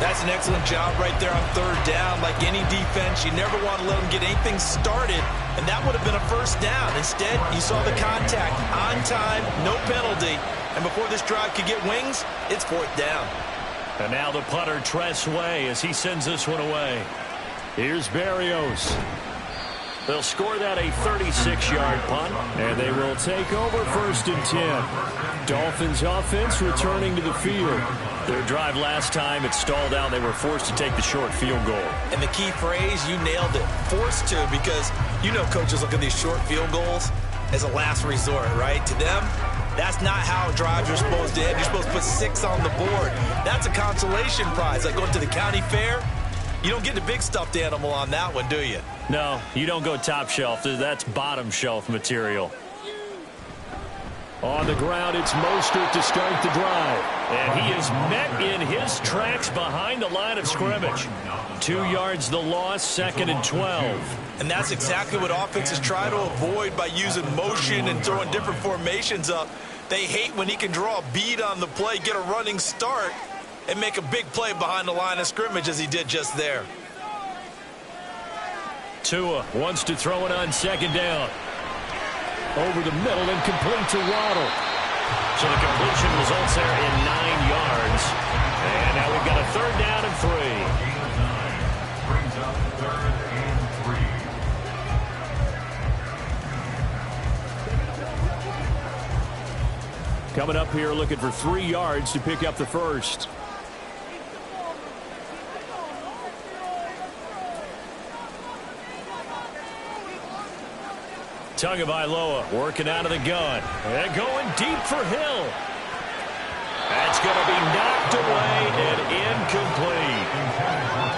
That's an excellent job right there on 3rd down. Like any defense, you never want to let them get anything started, and that would have been a 1st down. Instead, you saw the contact on time, no penalty, and before this drive could get wings, it's 4th down. And now the punter, Tress Way, as he sends this one away. Here's Berrios. They'll score that a 36-yard punt, and they will take over 1st and 10. Dolphins offense returning to the field. Their drive last time, it stalled out. They were forced to take the short field goal. And the key phrase, you nailed it, forced to, because you know coaches look at these short field goals as a last resort, right? To them, that's not how drives are supposed to end. You're supposed to put 6 on the board. That's a consolation prize, like going to the county fair. You don't get the big stuffed animal on that one, do you? No, you don't go top shelf. That's bottom shelf material. On the ground, it's Mostert to start the drive. And he is met in his tracks behind the line of scrimmage. 2 yards the loss, 2nd and 12. And that's exactly what offenses try to avoid by using motion and throwing different formations up. They hate when he can draw a bead on the play, get a running start, and make a big play behind the line of scrimmage as he did just there. Tua wants to throw it on 2nd down. Over the middle and complete to Waddle. So the completion results there in 9 yards. And now we've got a 3rd down and 3. Brings up 3rd and 3. Coming up here looking for 3 yards to pick up the first. Tagovailoa working out of the gun. And going deep for Hill. That's going to be knocked away and incomplete.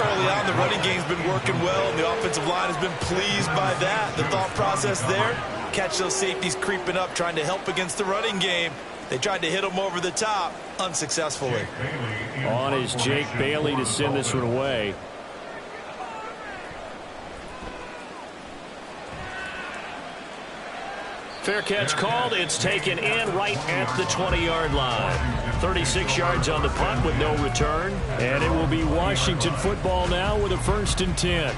Early on, the running game's been working well, and the offensive line has been pleased by that. The thought process there, catch those safeties creeping up, trying to help against the running game. They tried to hit them over the top, unsuccessfully. On is Jake Bailey to send this one away. Fair catch called. It's taken in right at the 20-yard line. 36 yards on the punt with no return. And it will be Washington football now with a 1st and 10.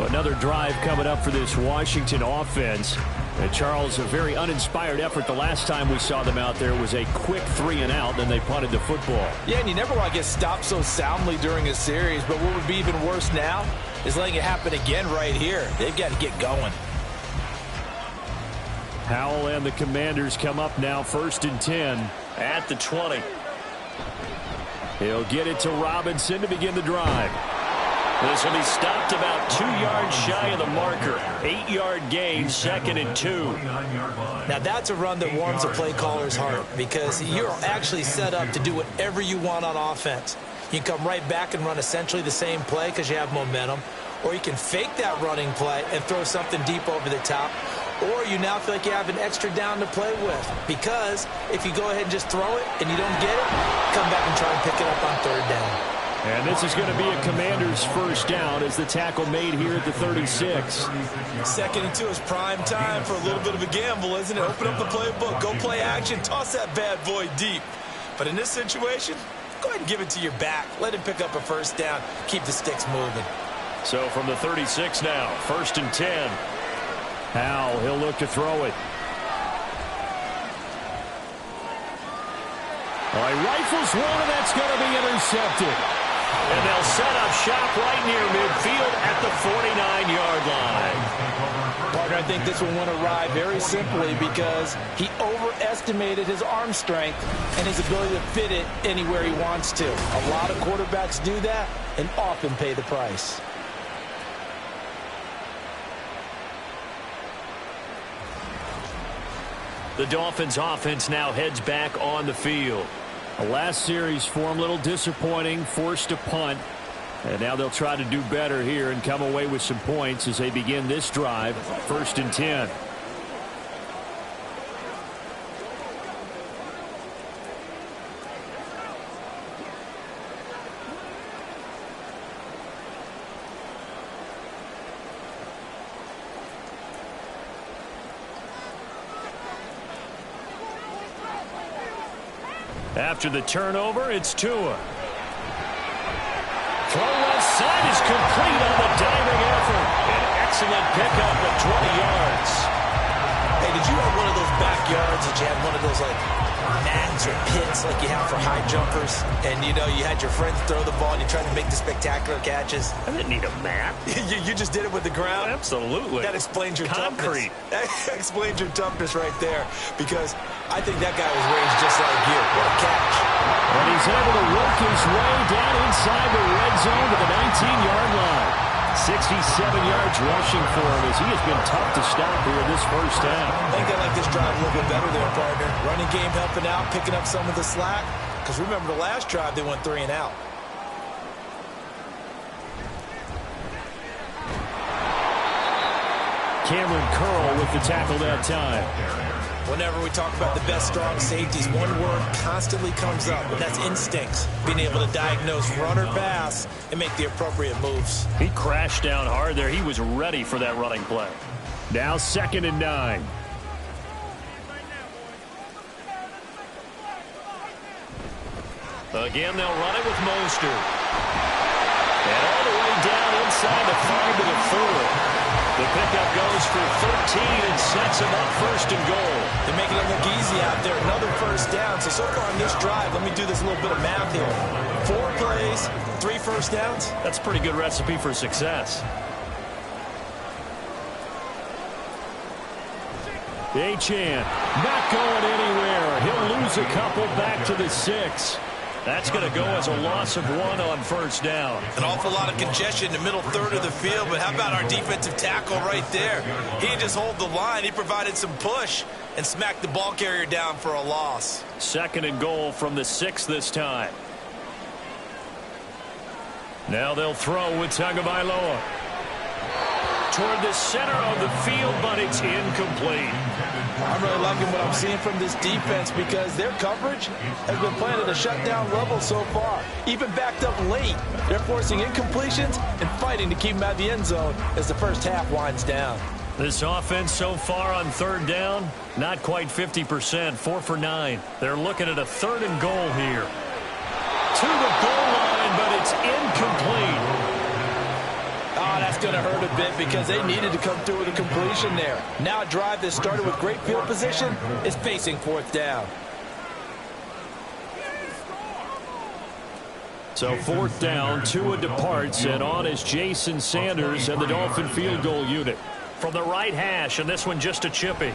Another drive coming up for this Washington offense. And Charles, a very uninspired effort. The last time we saw them out there was a quick 3-and-out, then they punted the football. Yeah, and you never want to get stopped so soundly during a series, but what would be even worse now is letting it happen again right here. They've got to get going. Howell and the Commanders come up now, 1st and 10. At the 20. He'll get it to Robinson to begin the drive. This will be stopped about 2 yards shy of the marker. 8-yard gain, 2nd and 2. Now that's a run that warms a play caller's heart because you're actually set up to do whatever you want on offense. You can come right back and run essentially the same play because you have momentum, or you can fake that running play and throw something deep over the top, or you now feel like you have an extra down to play with because if you go ahead and just throw it and you don't get it, come back and try and pick it up on 3rd down. And this is going to be a Commanders 1st down as the tackle made here at the 36. 2nd and 2 is prime time for a little bit of a gamble, isn't it? Open up the playbook, go play action, toss that bad boy deep. But in this situation, go ahead and give it to your back. Let him pick up a 1st down, keep the sticks moving. So from the 36 now, 1st and 10. Howell, he'll look to throw it. All right, rifles one, and that's going to be intercepted. And they'll set up shop right near midfield at the 49-yard line. Partner, I think this one went awry very simply because he overestimated his arm strength and his ability to fit it anywhere he wants to. A lot of quarterbacks do that and often pay the price. The Dolphins offense now heads back on the field. The last series for him, a little disappointing, forced a punt. And now they'll try to do better here and come away with some points as they begin this drive, 1st and 10. After the turnover, it's Tua. Throw left side is complete on the diving effort. An excellent pickup of 20 yards. Hey, did you have one of those backyards that you had one of those like mats or pits like you have for high jumpers? And you know, you had your friends throw the ball and you tried to make the spectacular catches? I didn't need a mat. you just did it with the ground? Absolutely. That explains your concrete. Toughness. That explains your toughness right there. Because I think that guy was raised just like you. What a catch. And he's able to work his way down inside the red zone to the 19-yard line. 67 yards rushing for him as he has been tough to stop here in this first half. I think they like this drive a little bit better there, partner. Running game helping out, picking up some of the slack. Because remember the last drive, they went 3 and out. Cameron Curl with the tackle that time. Whenever we talk about the best strong safeties, one word constantly comes up, and that's instincts. Being able to diagnose run or pass and make the appropriate moves. He crashed down hard there. He was ready for that running play. Now 2nd and 9. Again, they'll run it with Mostert. And all the way down inside the 5 to the 4. The pickup goes for 13 and sets him up first and goal. They're making it look easy out there. Another first down. So far on this drive, let me do this little bit of math here. 4 plays, 3 first downs. That's a pretty good recipe for success. Achane not going anywhere. He'll lose a couple back to the 6. That's going to go as a loss of 1 on first down. An awful lot of congestion in the middle third of the field, but how about our defensive tackle right there? He didn't just hold the line. He provided some push and smacked the ball carrier down for a loss. Second and goal from the 6 this time. Now they'll throw with Tagovailoa. Toward the center of the field, but it's incomplete. I'm really liking what I'm seeing from this defense because their coverage has been playing at a shutdown level so far. Even backed up late, they're forcing incompletions and fighting to keep them out of the end zone as the first half winds down. This offense so far on third down, not quite 50%, 4 for 9. They're looking at a third and goal here. To the goal line, but it's incomplete. Oh, that's going to hurt a bit because they needed to come through with a completion there. Now a drive that started with great field position is facing fourth down. So fourth down, Tua departs, and on is Jason Sanders and the Dolphin field goal unit. From the right hash, and this one just a chippy.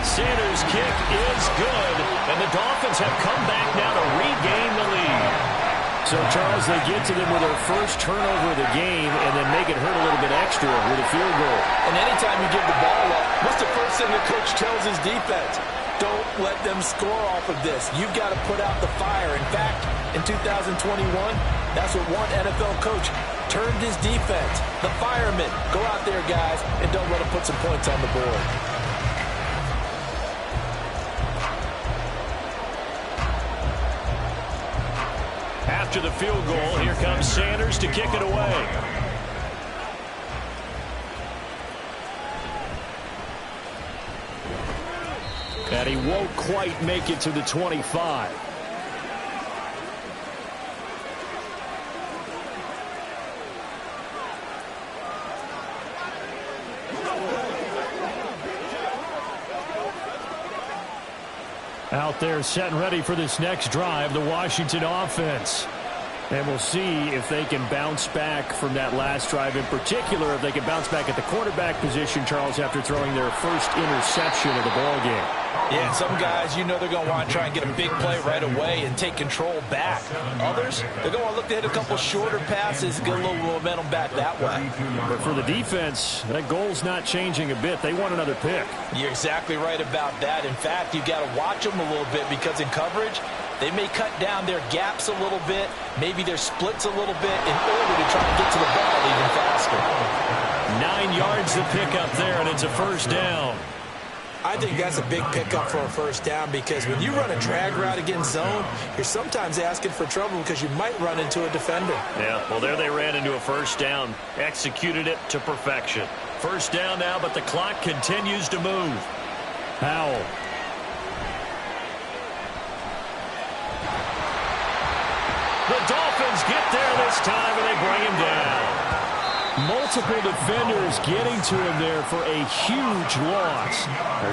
Sanders' kick is good, and the Dolphins have come back now to regain the lead. So, Charles, they get to them with their first turnover of the game and then make it hurt a little bit extra with a field goal. And anytime you give the ball up, what's the first thing the coach tells his defense? Don't let them score off of this. You've got to put out the fire. In fact, in 2021, that's what one NFL coach turned his defense. The firemen. Go out there, guys, and don't let them put some points on the board. After the field goal, here comes Sanders to kick it away. And he won't quite make it to the 25. Out there set and ready for this next drive, the Washington offense. And we'll see if they can bounce back from that last drive. In particular, if they can bounce back at the quarterback position, Charles, after throwing their first interception of the ballgame. Yeah, some guys, you know they're going to want to try and get a big play right away and take control back. Others, they're going to look to hit a couple shorter passes, get a little momentum back that way. But for the defense, that goal's not changing a bit. They want another pick. You're exactly right about that. In fact, you've got to watch them a little bit because in coverage, they may cut down their gaps a little bit, maybe their splits a little bit in order to try and get to the ball even faster. 9 yards to pick up there, and it's a first down. I think that's a big pickup for a first down because when you run a drag route against zone, you're sometimes asking for trouble because you might run into a defender. Yeah, well, there they ran into a first down. Executed it to perfection. First down now, but the clock continues to move. Howell. The Dolphins get there this time, and they bring him down. Multiple defenders getting to him there for a huge loss.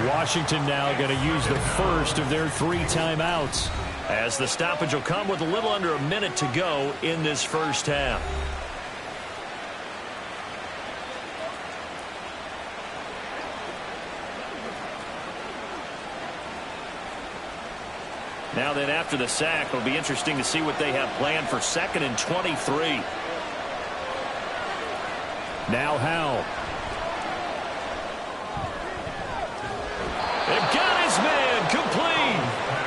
Washington now going to use the first of their 3 timeouts. As the stoppage will come with a little under a minute to go in this first half. Now then, after the sack, it'll be interesting to see what they have planned for 2nd and 23. Now Howell. They've got his man complete.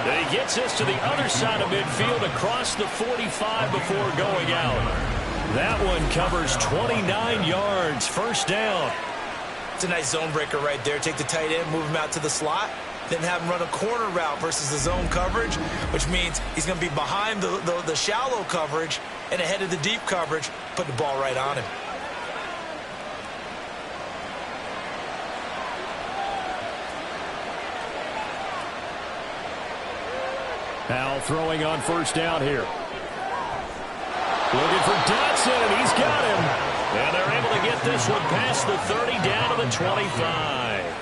And he gets us to the other side of midfield across the 45 before going out. That one covers 29 yards. First down. It's a nice zone breaker right there. Take the tight end, move him out to the slot, then have him run a corner route versus the zone coverage, which means he's going to be behind the shallow coverage and ahead of the deep coverage, put the ball right on him. Howell throwing on first down here. Looking for Dotson, and he's got him. And they're able to get this one past the 30 down to the 25.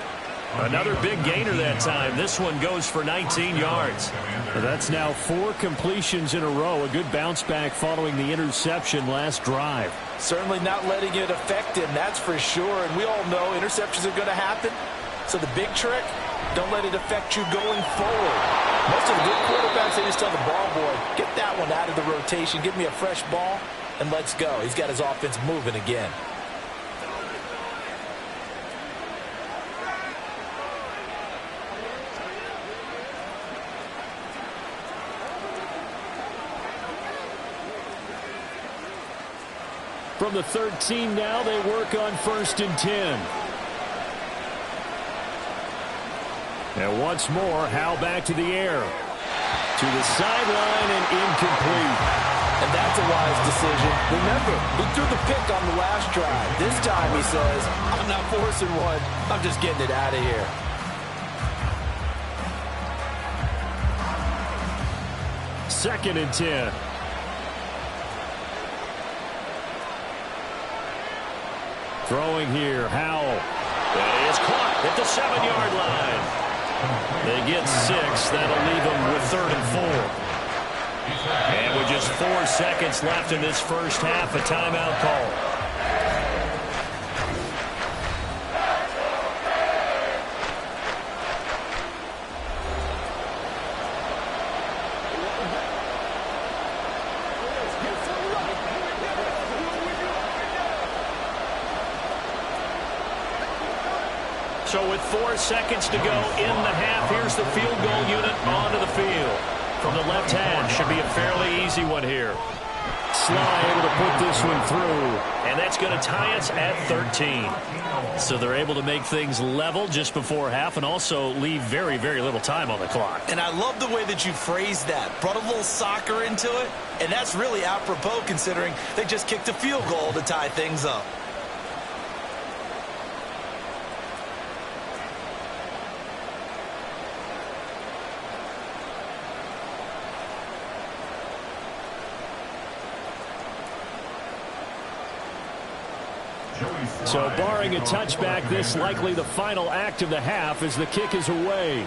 Another big gainer that time. This one goes for 19 yards. Well, that's now 4 completions in a row. A good bounce back following the interception last drive. Certainly not letting it affect him, that's for sure. And we all know interceptions are going to happen. So the big trick, don't let it affect you going forward. Most of the good quarterbacks, they just tell the ball boy, get that one out of the rotation, give me a fresh ball, and let's go. He's got his offense moving again. From the 13 now, they work on 1st and 10. And once more, Howe back to the air. To the sideline and incomplete. And that's a wise decision. Remember, he threw the pick on the last drive. This time he says, I'm not forcing one. I'm just getting it out of here. Second and 10. Throwing here, Howell. That is caught at the 7-yard line. They get 6. That'll leave them with 3rd and 4. And with just 4 seconds left in this first half, a timeout call. So with 4 seconds to go in the half, here's the field goal unit onto the field. From the left hand, should be a fairly easy one here. Sly able to put this one through. And that's going to tie us at 13. So they're able to make things level just before half and also leave very, very little time on the clock. And I love the way that you phrased that. Brought a little soccer into it. And that's really apropos considering they just kicked a field goal to tie things up. So barring a touchback, this likely the final act of the half as the kick is away.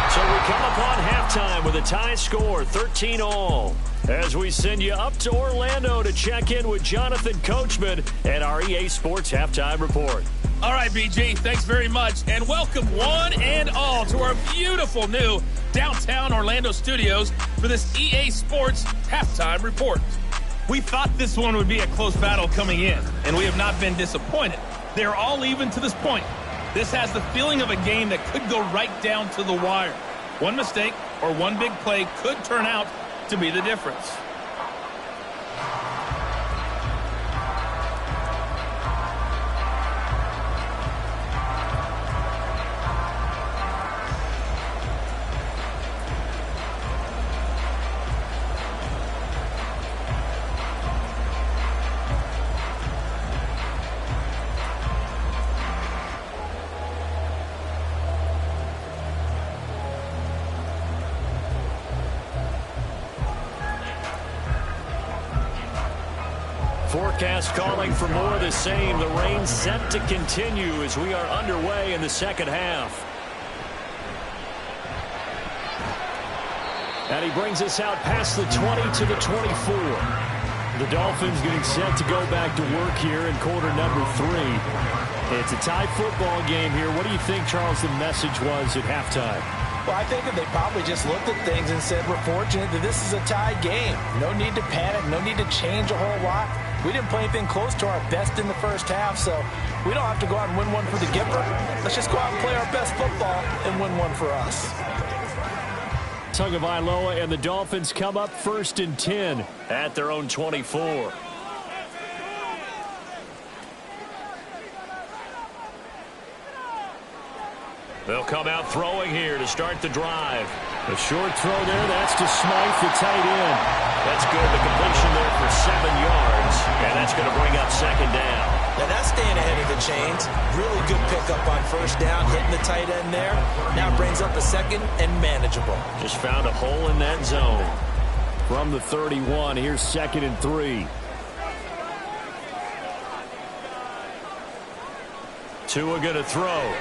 So we come upon halftime with a tie score, 13-all. As we send you up to Orlando to check in with Jonathan Coachman and our EA Sports Halftime Report. All right, BG, thanks very much, and welcome one and all to our beautiful new downtown Orlando studios for this EA Sports Halftime Report. We thought this one would be a close battle coming in, and we have not been disappointed. They're all even to this point. This has the feeling of a game that could go right down to the wire. One mistake or one big play could turn out to be the difference. Forecast calling for more of the same. The rain set to continue as we are underway in the second half. And he brings us out past the 20 to the 24. The Dolphins getting set to go back to work here in quarter number 3. It's a tie football game here. What do you think, Charles, the message was at halftime? Well, I think that they probably just looked at things and said, we're fortunate that this is a tie game. No need to panic, no need to change a whole lot. We didn't play anything close to our best in the first half, so we don't have to go out and win one for the Gipper. Let's just go out and play our best football and win one for us. Tagovailoa and the Dolphins come up 1st and 10 at their own 24. They'll come out throwing here to start the drive. A short throw there. That's to Smythe, the tight end. That's good. The completion there for 7 yards. And that's going to bring up 2nd down. Now that's staying ahead of the chains. Really good pickup on first down, hitting the tight end there. Now brings up a second and manageable. Just found a hole in that zone. From the 31, here's 2nd and 3. Tua going to throw.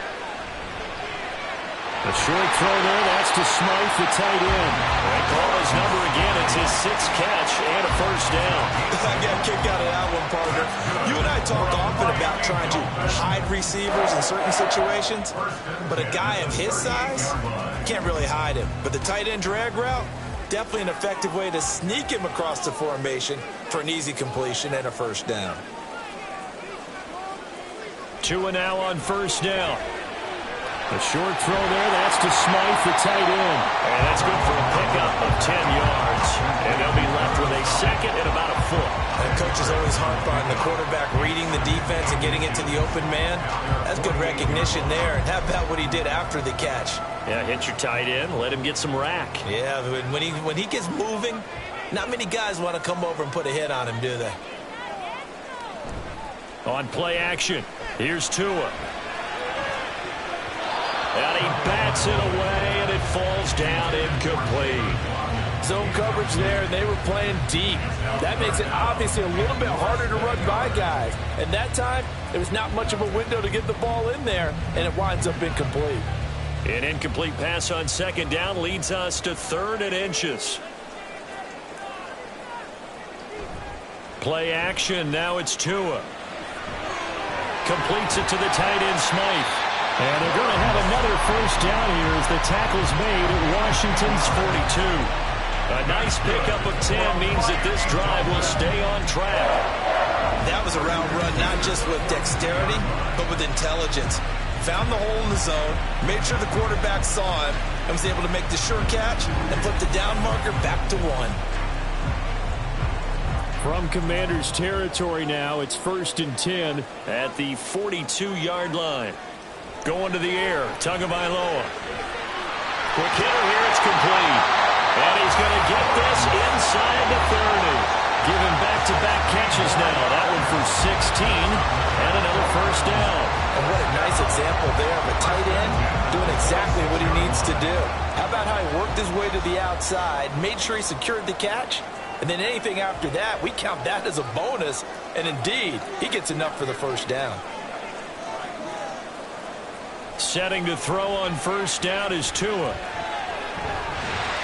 A short throw there. That's to Smythe, the tight end. They call his number again. It's his 6th catch and a first down. I got a kick out of that one, partner. You and I talk often about trying to hide receivers in certain situations, but a guy of his size, can't really hide him. But the tight end drag route, definitely an effective way to sneak him across the formation for an easy completion and a first down. Tua now on first down. A short throw there. That's to Smythe, the tight end. And that's good for a pickup of 10 yards. And they'll be left with a second and about a foot. And coaches always harp on the quarterback reading the defense and getting into the open man. That's good recognition there. And how about what he did after the catch? Yeah, hit your tight end. Let him get some rack. Yeah, when he gets moving, not many guys want to come over and put a hit on him, do they? On play action, here's Tua. And he bats it away, and it falls down incomplete. Zone coverage there, and they were playing deep. That makes it obviously a little bit harder to run by guys. And that time, there was not much of a window to get the ball in there, and it winds up incomplete. An incomplete pass on 2nd down leads us to 3rd and inches. Play action, now it's Tua. Completes it to the tight end, Smythe. And they're going to have another first down here as the tackle's made at Washington's 42. A nice pickup of 10 means that this drive will stay on track. That was a route run, not just with dexterity, but with intelligence. Found the hole in the zone, made sure the quarterback saw him, and was able to make the sure catch and flip the down marker back to 1. From Commanders territory now, it's 1st and 10 at the 42-yard line. Going to the air, Tagovailoa. Quick hitter here, it's complete. And he's going to get this inside the 30. Giving back-to-back catches now. That one for 16 and another first down. And what a nice example there of a tight end doing exactly what he needs to do. How about how he worked his way to the outside, made sure he secured the catch, and then anything after that, we count that as a bonus. And indeed, he gets enough for the first down. Setting to throw on first down is Tua.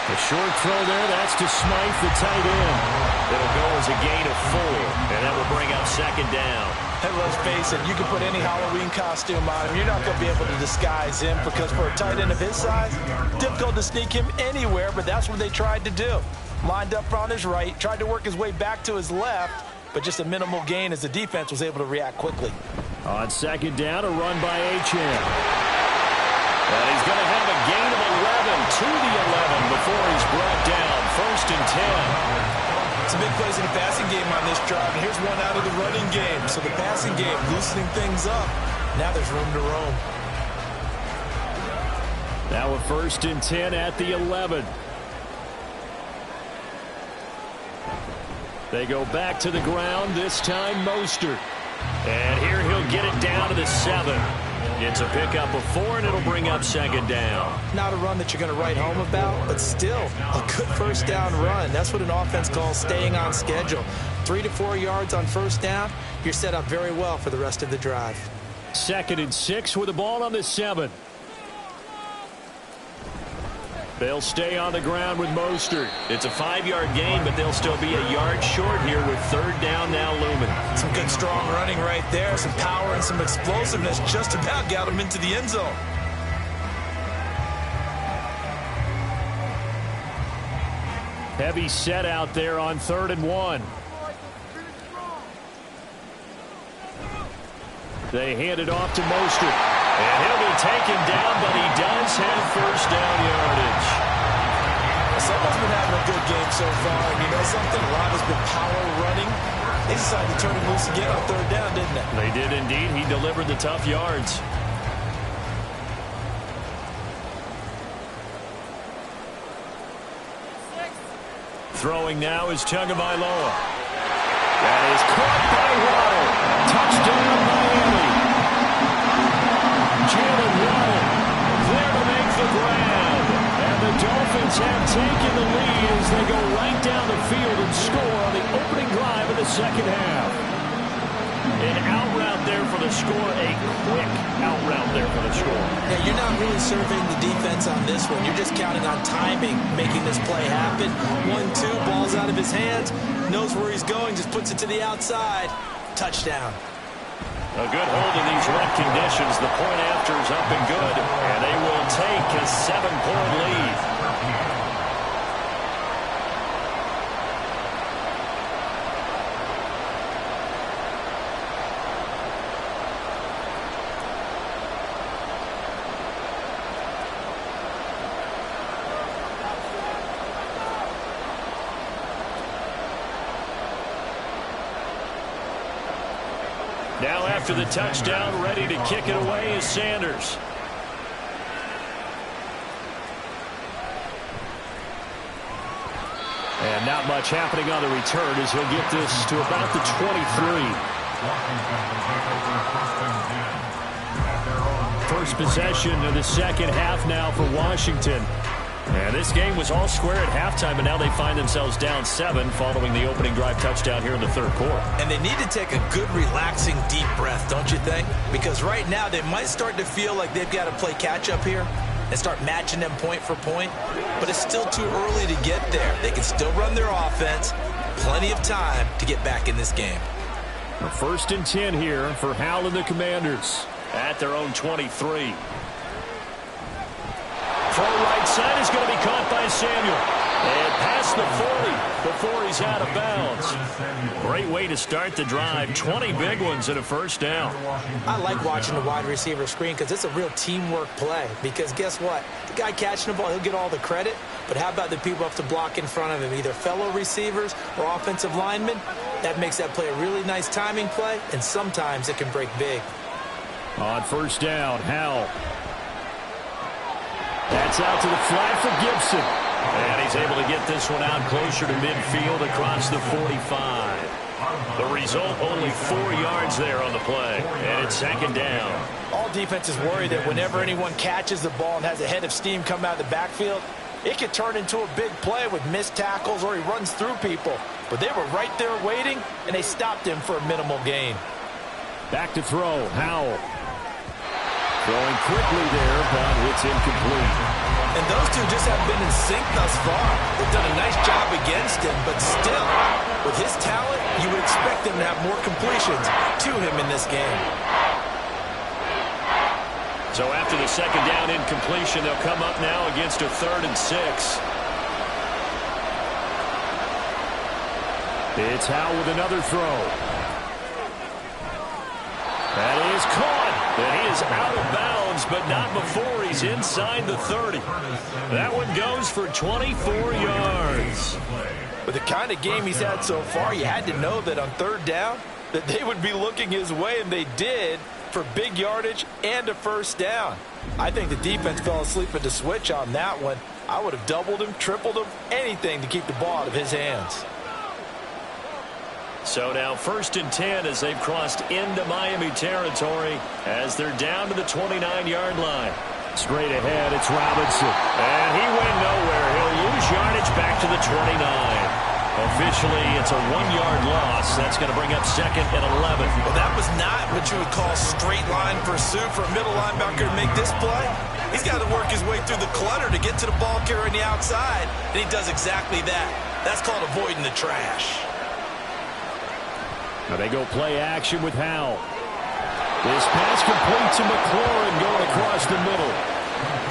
A short throw there, that's to Smythe, the tight end. It'll go as a gain of 4, and that will bring up 2nd down. And let's face it, you can put any Halloween costume on him. You're not going to be able to disguise him because for a tight end of his size, difficult to sneak him anywhere, but that's what they tried to do. Lined up on his right, tried to work his way back to his left, but just a minimal gain as the defense was able to react quickly. On 2nd down, a run by Achane. And he's going to have a gain of 11 to the 11 before he's brought down. 1st and 10. Some big plays in the passing game on this drive, and here's one out of the running game. So the passing game loosening things up. Now there's room to roam. Now a 1st and 10 at the 11. They go back to the ground, this time Mostert. And here he'll get it down to the 7. It's a pickup of 4, and it'll bring up 2nd down. Not a run that you're going to write home about, but still a good first down run. That's what an offense calls staying on schedule. 3 to 4 yards on first down, you're set up very well for the rest of the drive. 2nd and 6 with the ball on the 7. They'll stay on the ground with Mostert. It's a 5-yard gain, but they'll still be a yard short here with 3rd down now looming. Some good strong running right there. Some power and some explosiveness just about got him into the end zone. Heavy set out there on 3rd and 1. They hand it off to Mostert. And he'll be taken down, but he does have first down yardage. Someone's been having a good game so far, and you know something? A lot has been power running. They decided to turn him loose again on 3rd down, didn't they? They did indeed. He delivered the tough yards. Throwing now is Tagovailoa. That is caught by Waddle. Touchdown, Miami. Jalen Waddle there to make the grab. And the Dolphins have taken the lead as they go right down the field and score on the opening drive of the second half. An out route there for the score, a quick out route there for the score. Yeah, you're not really surveying the defense on this one. You're just counting on timing, making this play happen. 1-2, ball's out of his hands, knows where he's going, just puts it to the outside. Touchdown. A good hold in these wet conditions. The point after is up and good, and they will take a 7-point lead. Now after the touchdown, ready to kick it away is Sanders. And not much happening on the return as he'll get this to about the 23. First possession of the second half now for Washington. And this game was all square at halftime, and now they find themselves down 7 following the opening drive touchdown here in the third quarter. And they need to take a good, relaxing, deep breath, don't you think? Because right now they might start to feel like they've got to play catch-up here and start matching them point for point. But it's still too early to get there. They can still run their offense. Plenty of time to get back in this game. The 1st and 10 here for Howell and the Commanders. At their own 23. Throw right side is going to be caught by Samuel. And past the 40 before he's out of bounds. Great way to start the drive. 20 big ones and a first down. I like watching the wide receiver screen because it's a real teamwork play. Because guess what? The guy catching the ball, he'll get all the credit. But how about the people who have to block in front of him, either fellow receivers or offensive linemen? That makes that play a really nice timing play, and sometimes it can break big. On first down, Howell. That's out to the flat for Gibson. And he's able to get this one out closer to midfield across the 45. The result, only 4 yards there on the play. And it's second down. All defenses worry that whenever anyone catches the ball and has a head of steam come out of the backfield, it could turn into a big play with missed tackles or he runs through people. But they were right there waiting, and they stopped him for a minimal gain. Back to throw, Howell. Throwing quickly there, but it's incomplete. And those two just have been in sync thus far. They've done a nice job against him, but still, with his talent, you would expect him to have more completions to him in this game. So after the second down incompletion, they'll come up now against a 3rd and 6. It's Howell with another throw. That is caught. And he is out of bounds, but not before he's inside the 30. That one goes for 24 yards. With the kind of game he's had so far, you had to know that on 3rd down that they would be looking his way, and they did, for big yardage and a first down. I think the defense fell asleep at the switch on that one. I would have doubled him, tripled him, anything to keep the ball out of his hands. So now 1st and 10 as they've crossed into Miami territory as they're down to the 29-yard line. Straight ahead, it's Robinson. And he went nowhere. He'll lose yardage back to the 29. Officially, it's a 1-yard loss. That's going to bring up 2nd and 11. Well, that was not what you would call straight line pursuit for a middle linebacker to make this play. He's got to work his way through the clutter to get to the ball carrier on the outside, and he does exactly that. That's called avoiding the trash. Now they go play action with Howell. This pass complete to McLaurin going across the middle.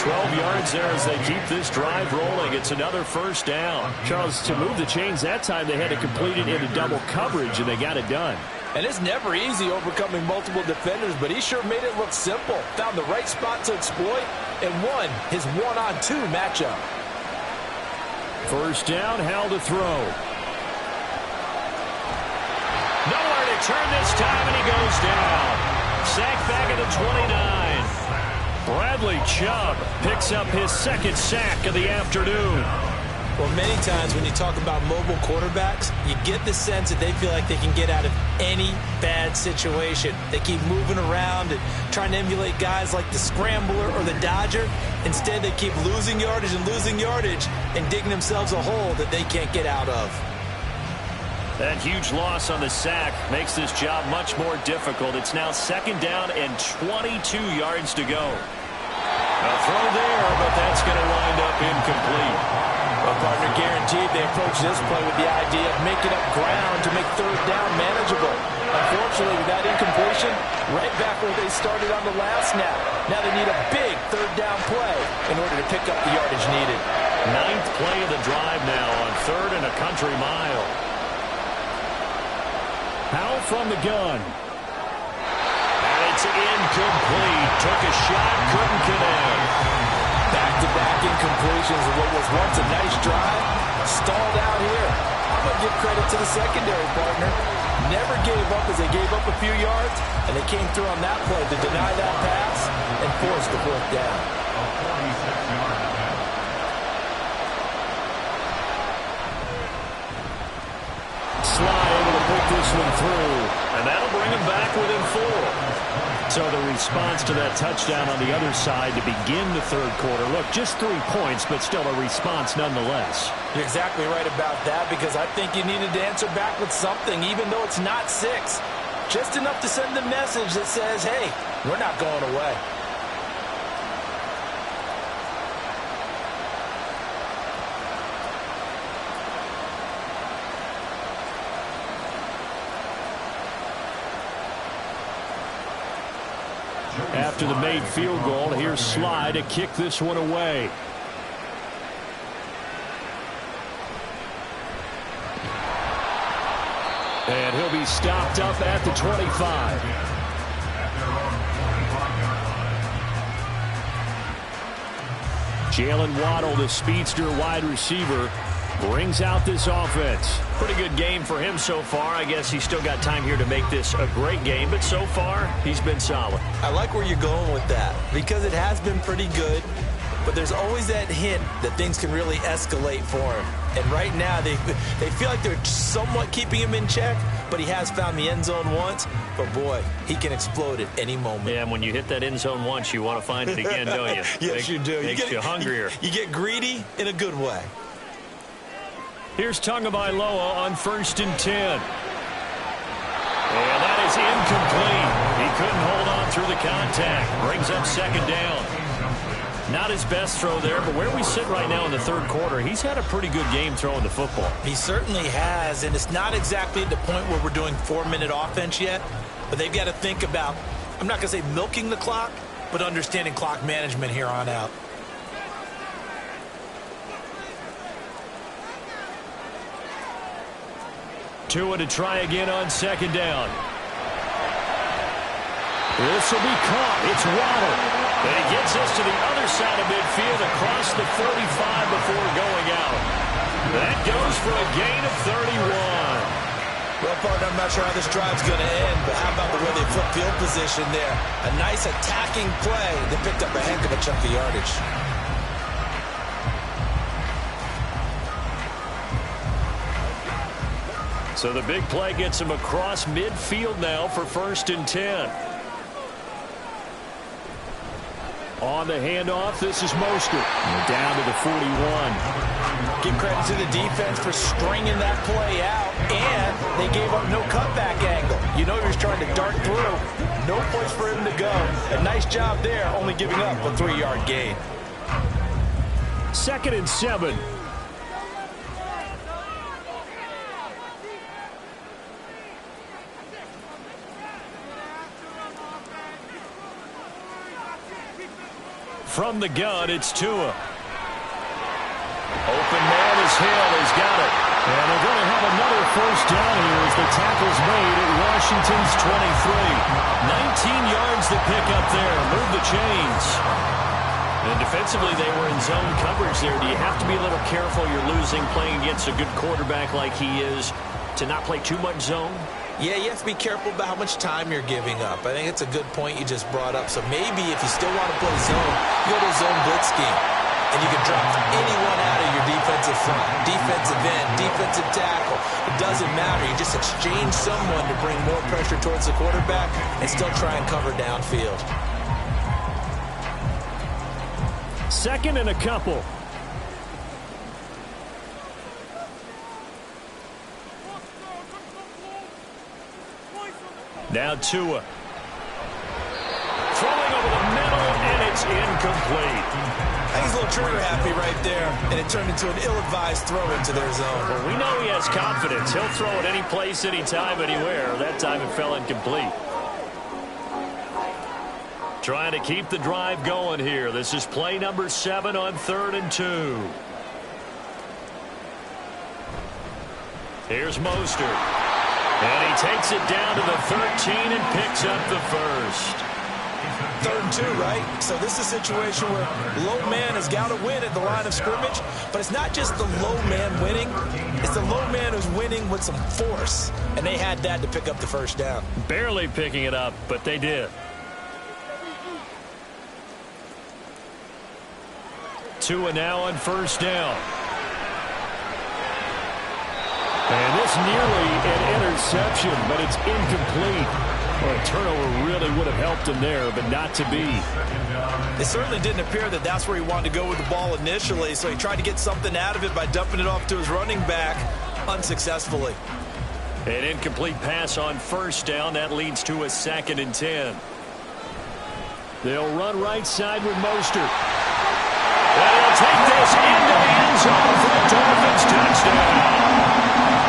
12 yards there as they keep this drive rolling. It's another first down. Charles, to move the chains that time, they had to complete it into double coverage, and they got it done. And it's never easy overcoming multiple defenders, but he sure made it look simple. Found the right spot to exploit and won his 1-on-2 matchup. First down, Howell to throw. Nowhere to turn this time, and he goes down. Sacked back at the 29. Bradley Chubb picks up his 2nd sack of the afternoon. Well, many times when you talk about mobile quarterbacks, you get the sense that they feel like they can get out of any bad situation. They keep moving around and trying to emulate guys like the Scrambler or the Dodger. Instead, they keep losing yardage and digging themselves a hole that they can't get out of. That huge loss on the sack makes this job much more difficult. It's now 2nd down and 22 yards to go. A throw there, but that's going to wind up incomplete. Well, partner, guaranteed they approach this play with the idea of making up ground to make 3rd down manageable. Unfortunately, with that incompletion, right back where they started on the last snap. Now they need a big 3rd down play in order to pick up the yardage needed. 9th play of the drive now on 3rd and a country mile. Powell from the gun. And it's incomplete. Took a shot, couldn't connect. Back-to-back incompletions of what was once a nice drive. Stalled out here. I'm going to give credit to the secondary, partner. Never gave up as they gave up a few yards, and they came through on that play to deny that pass and force the 4th down. A 46-yard pass. Slide able to put this one through. And that'll bring him back within 4. So the response to that touchdown on the other side to begin the 3rd quarter. Look, just 3 points, but still a response nonetheless. You're exactly right about that, because I think you needed to answer back with something, even though it's not 6. Just enough to send a message that says, hey, we're not going away. After the made field goal, here's Sly to kick this one away. And he'll be stopped up at the 25. Jalen Waddle, the speedster wide receiver, brings out this offense. Pretty good game for him so far. I guess he's still got time here to make this a great game, but so far, he's been solid. I like where you're going with that, because it has been pretty good, but there's always that hint that things can really escalate for him. And right now, they feel like they're somewhat keeping him in check, but he has found the end zone once. But, boy, he can explode at any moment. Yeah, and when you hit that end zone once, you want to find it again, don't you? Yes, you do. Makes you hungrier. You get greedy in a good way. Here's Tagovailoa on 1st and 10. And that is incomplete. He couldn't hold on through the contact. Brings up 2nd down. Not his best throw there, but where we sit right now in the 3rd quarter, he's had a pretty good game throwing the football. He certainly has, and it's not exactly at the point where we're doing 4-minute offense yet, but they've got to think about, I'm not going to say milking the clock, but understanding clock management here on out. Tua to try again on 2nd down. This will be caught. It's Waddle. And he gets us to the other side of midfield across the 45 before going out. That goes for a gain of 31. Well, partner, I'm not sure how this drive's going to end, but how about the way they flip field position there? A nice attacking play that picked up a heck of a chunk of yardage. So the big play gets him across midfield now for 1st and 10. On the handoff, this is Mostert. Down to the 41. Give credit to the defense for stringing that play out, and they gave up no cutback angle. You know he was trying to dart through. No place for him to go. A nice job there, only giving up a 3-yard gain. 2nd and 7. From the gun, it's Tua. Open man is Hill. He's got it. And they're going to have another 1st down here as the tackle's made at Washington's 23. 19 yards to pick up there. Move the chains. And defensively, they were in zone coverage there. Do you have to be a little careful? You're losing, playing against a good quarterback like he is, to not play too much zone? Yeah, you have to be careful about how much time you're giving up. I think it's a good point you just brought up. So maybe if you still want to play zone, you go to a zone blitz scheme. and you can drop anyone out of your defensive front, defensive end, defensive tackle. It doesn't matter. You just exchange someone to bring more pressure towards the quarterback and still try and cover downfield. Second and a couple. Now Tua. Throwing over the middle, and it's incomplete. I think he's a little trigger happy right there, and it turned into an ill-advised throw into their zone. Well, we know he has confidence. He'll throw it any place, anytime, anywhere. That time it fell incomplete. Trying to keep the drive going here. This is play number 7 on 3rd and 2. Here's Mostert. And he takes it down to the 13 and picks up the first. 3rd and 2, right? So this is a situation where low man has got to win at the line of scrimmage, but it's not just the low man winning. It's the low man who's winning with some force, and they had that to pick up the first down. Barely picking it up, but they did. Tua now on 1st down. And this nearly an interception, but it's incomplete. Well, a turnover really would have helped him there, but not to be. It certainly didn't appear that that's where he wanted to go with the ball initially, so he tried to get something out of it by dumping it off to his running back unsuccessfully. An incomplete pass on 1st down. That leads to a 2nd and 10. They'll run right side with Mostert. And he'll take this into the end zone for a Dolphins touchdown.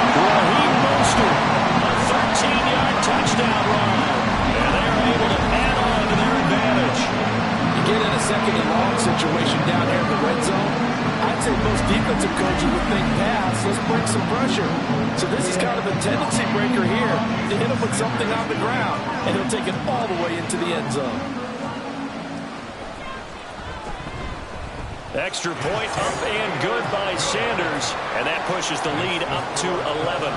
Raheem Mostert, a 13-yard touchdown run. And they're able to add on to their advantage. You get in a 2nd and long situation down here in the red zone, I'd say most defensive coaches would think pass, let's bring some pressure. So this is kind of a tendency breaker here to hit him with something on the ground, and he'll take it all the way into the end zone. Extra point up and good by Sanders, and that pushes the lead up to 11.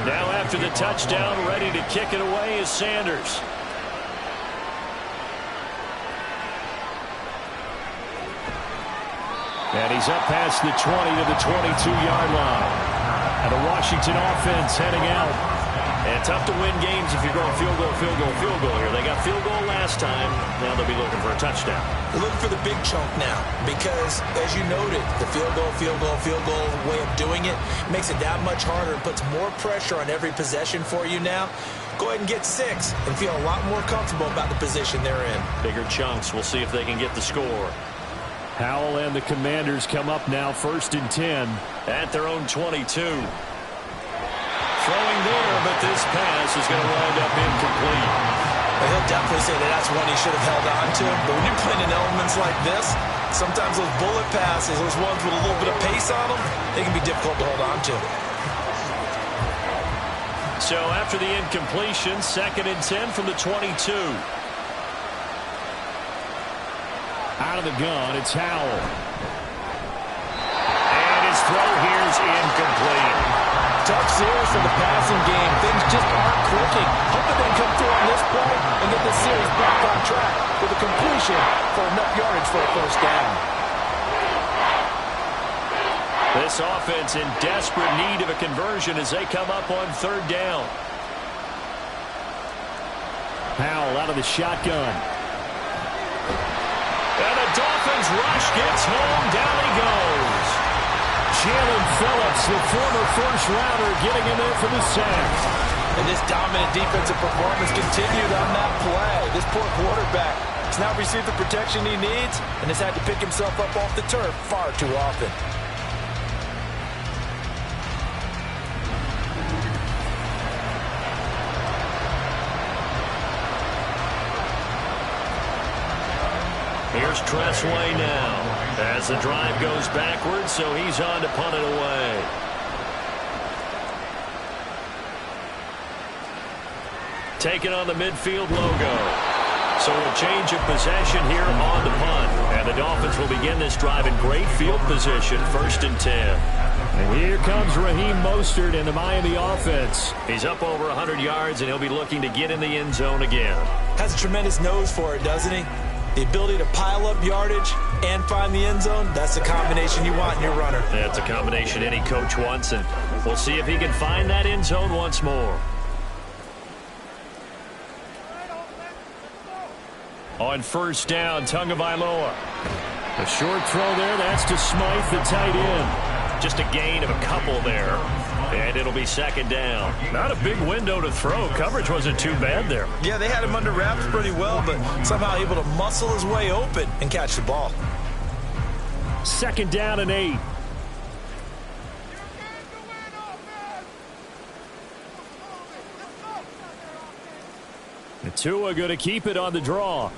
Now after the touchdown, ready to kick it away is Sanders. And he's up past the 20 to the 22-yard line. And the Washington offense heading out. And tough to win games if you're going field goal, field goal, field goal here. They got field goal last time. Now they'll be looking for a touchdown. They're looking for the big chunk now because, as you noted, the field goal way of doing it makes it that much harder and puts more pressure on every possession for you now. Go ahead and get 6 and feel a lot more comfortable about the position they're in. Bigger chunks. We'll see if they can get the score. Howell and the Commanders come up now 1st and 10 at their own 22. Throwing there, but this pass is going to wind up incomplete. He'll definitely say that that's one he should have held on to. But when you're playing in elements like this, sometimes those bullet passes, those ones with a little bit of pace on them, they can be difficult to hold on to. So after the incompletion, 2nd and 10 from the 22. Out of the gun, it's Howell. And his throw here is incomplete. Tough series for the passing game. Things just aren't clicking. Hoping they come through on this play and get the series back on track with a completion for enough yardage for a 1st down. This offense in desperate need of a conversion as they come up on 3rd down. Howell out of the shotgun. And the Dolphins rush gets home. Down he goes. Jalen Phillips, the former 1st-rounder, getting in there for the sack. And this dominant defensive performance continued on that play. This poor quarterback has not received the protection he needs and has had to pick himself up off the turf far too often. Here's Tressway now as the drive goes backwards, so he's on to punt it away. Taking on the midfield logo. So a change of possession here on the punt. And the Dolphins will begin this drive in great field position, 1st and 10. And here comes Raheem Mostert in the Miami offense. He's up over 100 yards, and he'll be looking to get in the end zone again. Has a tremendous nose for it, doesn't he? The ability to pile up yardage and find the end zone, that's the combination you want in your runner. That's a combination any coach wants, and we'll see if he can find that end zone once more. On 1st down, Tagovailoa. A short throw there, that's to Smythe, the tight end. Just a gain of a couple there, and it'll be 2nd down. Not a big window to throw. Coverage wasn't too bad there. Yeah, they had him under wraps pretty well, but somehow able to muscle his way open and catch the ball. 2nd down and 8. Tua going to keep it on the draw.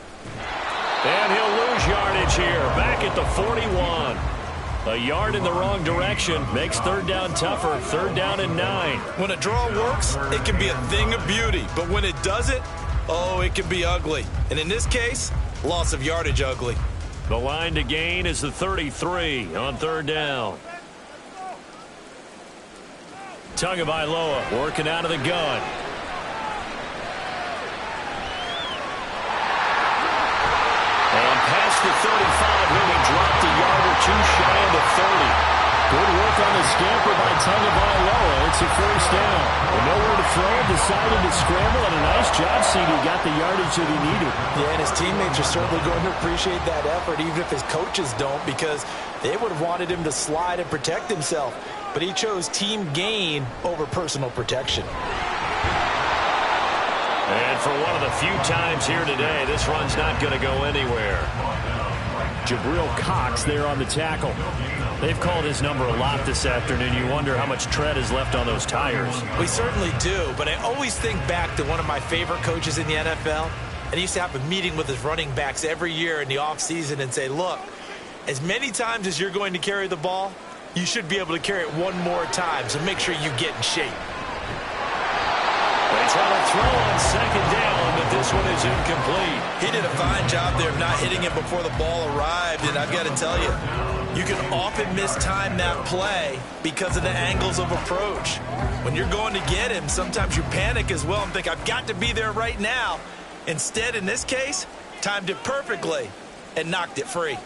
And he'll lose yardage here, back at the 41. A yard in the wrong direction makes 3rd down tougher, 3rd down and 9. When a draw works, it can be a thing of beauty. But when it doesn't, oh, it can be ugly. And in this case, loss of yardage ugly. The line to gain is the 33 on 3rd down. Tagovailoa working out of the gun. And past the 35, he'll be dropped a yard or two shy of the 30. Good work on the scamper by Tagovailoa. It's a 1st down. With nowhere to throw, decided to scramble, and a nice job, CD. Got the yardage that he needed. Yeah, and his teammates are certainly going to appreciate that effort, even if his coaches don't, because they would have wanted him to slide and protect himself. But he chose team gain over personal protection. And for one of the few times here today, this run's not going to go anywhere. Jabril Cox there on the tackle. They've called his number a lot this afternoon. You wonder how much tread is left on those tires. We certainly do, but I always think back to one of my favorite coaches in the NFL, and he used to have a meeting with his running backs every year in the offseason and say, look, as many times as you're going to carry the ball, you should be able to carry it one more time, so make sure you get in shape. They try to throw on 2nd down, but this one is incomplete. He did a fine job there of not hitting him before the ball arrived, and I've got to tell you, you can often mistime that play because of the angles of approach. When you're going to get him, sometimes you panic as well and think, I've got to be there right now. Instead, in this case, timed it perfectly and knocked it free.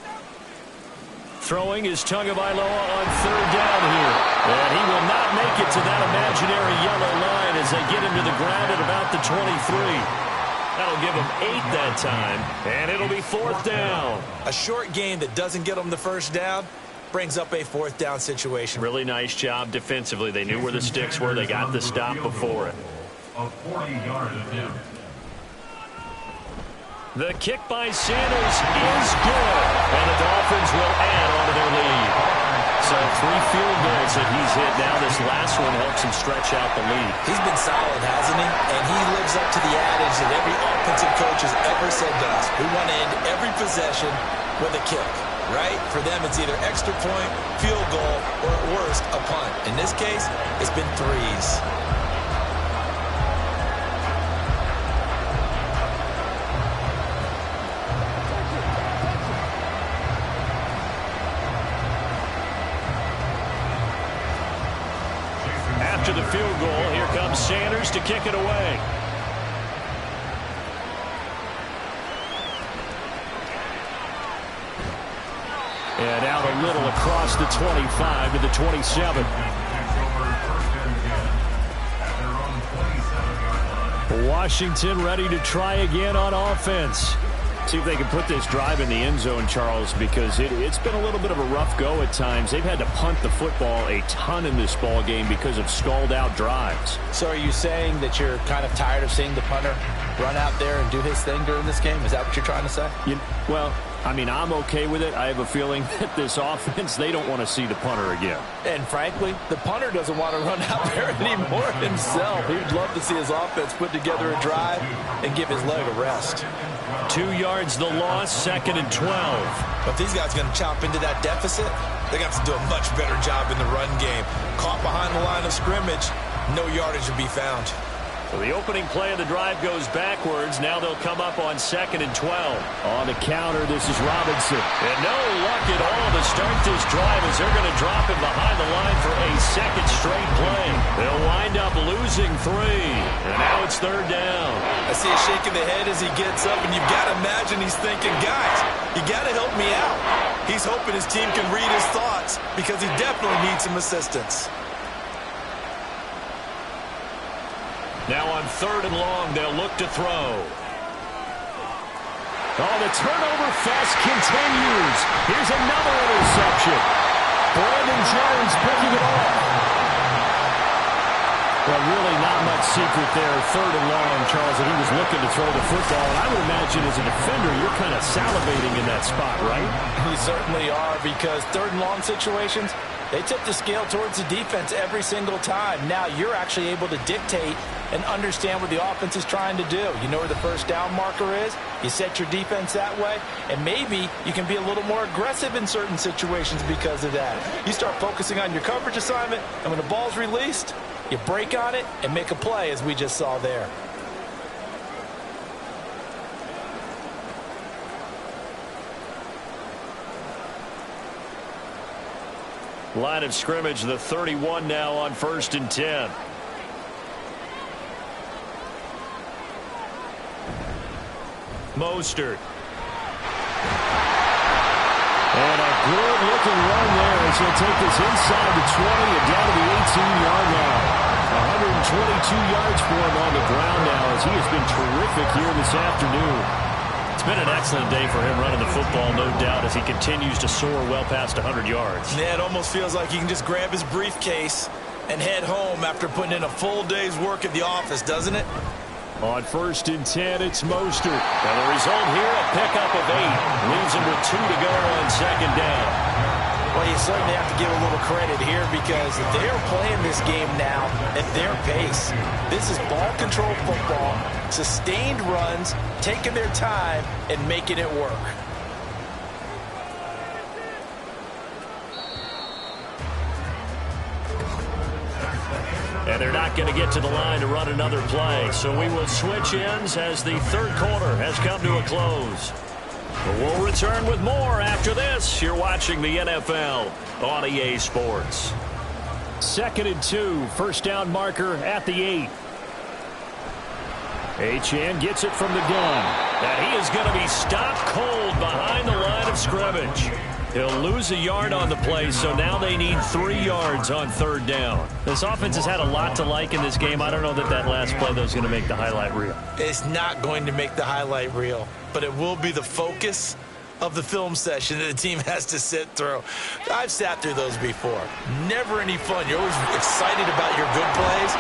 Throwing is Tagovailoa on 3rd down here. And he will not make it to that imaginary yellow line as they get him to the ground at about the 23. That'll give him 8 that time, and it'll be 4th down. A short game that doesn't get them the 1st down brings up a 4th down situation. Really nice job defensively. They knew where the sticks were. They got the stop before it. A 40-yard attempt. The kick by Sanders is good, and the Dolphins will add on to their lead. So 3 field goals that he's hit now. This last one helps him stretch out the lead. He's been solid, hasn't he? And he lives up to the adage that every offensive coach has ever said to us. We want to end every possession with a kick, right? For them, it's either extra point, field goal, or at worst, a punt. In this case, it's been 3s. After the field goal, here comes Sanders to kick it away. And out a little across the 25 to the 27. Washington ready to try again on offense. See if they can put this drive in the end zone, Charles, because it's been a little bit of a rough go at times. They've had to punt the football a ton in this ball game because of stalled-out drives. So are you saying that you're kind of tired of seeing the punter run out there and do his thing during this game? Is that what you're trying to say? Well, I mean, I'm okay with it. I have a feeling that this offense, they don't want to see the punter again. And frankly, the punter doesn't want to run out there anymore himself. He'd love to see his offense put together a drive and give his leg a rest. 2 yards the loss, 2nd and 12. But these guys are going to chop into that deficit. They're going to have to do a much better job in the run game. Caught behind the line of scrimmage, no yardage to be found. So the opening play of the drive goes backwards. Now they'll come up on 2nd and 12. On the counter, this is Robinson. And no luck at all to start this drive as they're going to drop him behind the line for a second straight play. They'll wind up losing 3. And now it's 3rd down. I see him shaking the head as he gets up, and you've got to imagine he's thinking, guys, you got to help me out. He's hoping his team can read his thoughts because he definitely needs some assistance. Now on 3rd and long, they'll look to throw. Oh, the turnover fest continues. Here's another interception. Brandon Jones picking it off. Well, really not much secret there. 3rd and long, Charles, that he was looking to throw the football. And I would imagine as a defender, you're kind of salivating in that spot, right? You certainly are, because 3rd and long situations, they tip the scale towards the defense every single time. Now you're actually able to dictate and understand what the offense is trying to do. You know where the first down marker is. You set your defense that way, and maybe you can be a little more aggressive in certain situations because of that. You start focusing on your coverage assignment, and when the ball's released, you break on it and make a play, as we just saw there. Line of scrimmage, the 31 now on 1st and 10. Mostert. And a good-looking run there as he'll take this inside the 20 and down to the 18-yard line. 122 yards for him on the ground now as he has been terrific here this afternoon. It's been an excellent day for him running the football, no doubt, as he continues to soar well past 100 yards. Yeah, it almost feels like he can just grab his briefcase and head home after putting in a full day's work at the office, doesn't it? On 1st and 10, it's Mostert. And the result here, a pickup of 8. Leaves him with 2 to go on 2nd down. Well, you certainly have to give a little credit here because they're playing this game now at their pace. This is ball control football, sustained runs, taking their time and making it work. And they're not going to get to the line to run another play. So we will switch ends as the 3rd quarter has come to a close. But we'll return with more after this. You're watching the NFL on EA Sports. 2nd and 2, first down marker at the 8. Achane gets it from the gun. And he is going to be stopped cold behind the line of scrimmage. He'll lose a yard on the play, so now they need 3 yards on 3rd down. This offense has had a lot to like in this game. I don't know that last play, though, is going to make the highlight reel. It's not going to make the highlight reel, but it will be the focus of the film session that the team has to sit through. I've sat through those before. Never any fun. You're always excited about your good plays,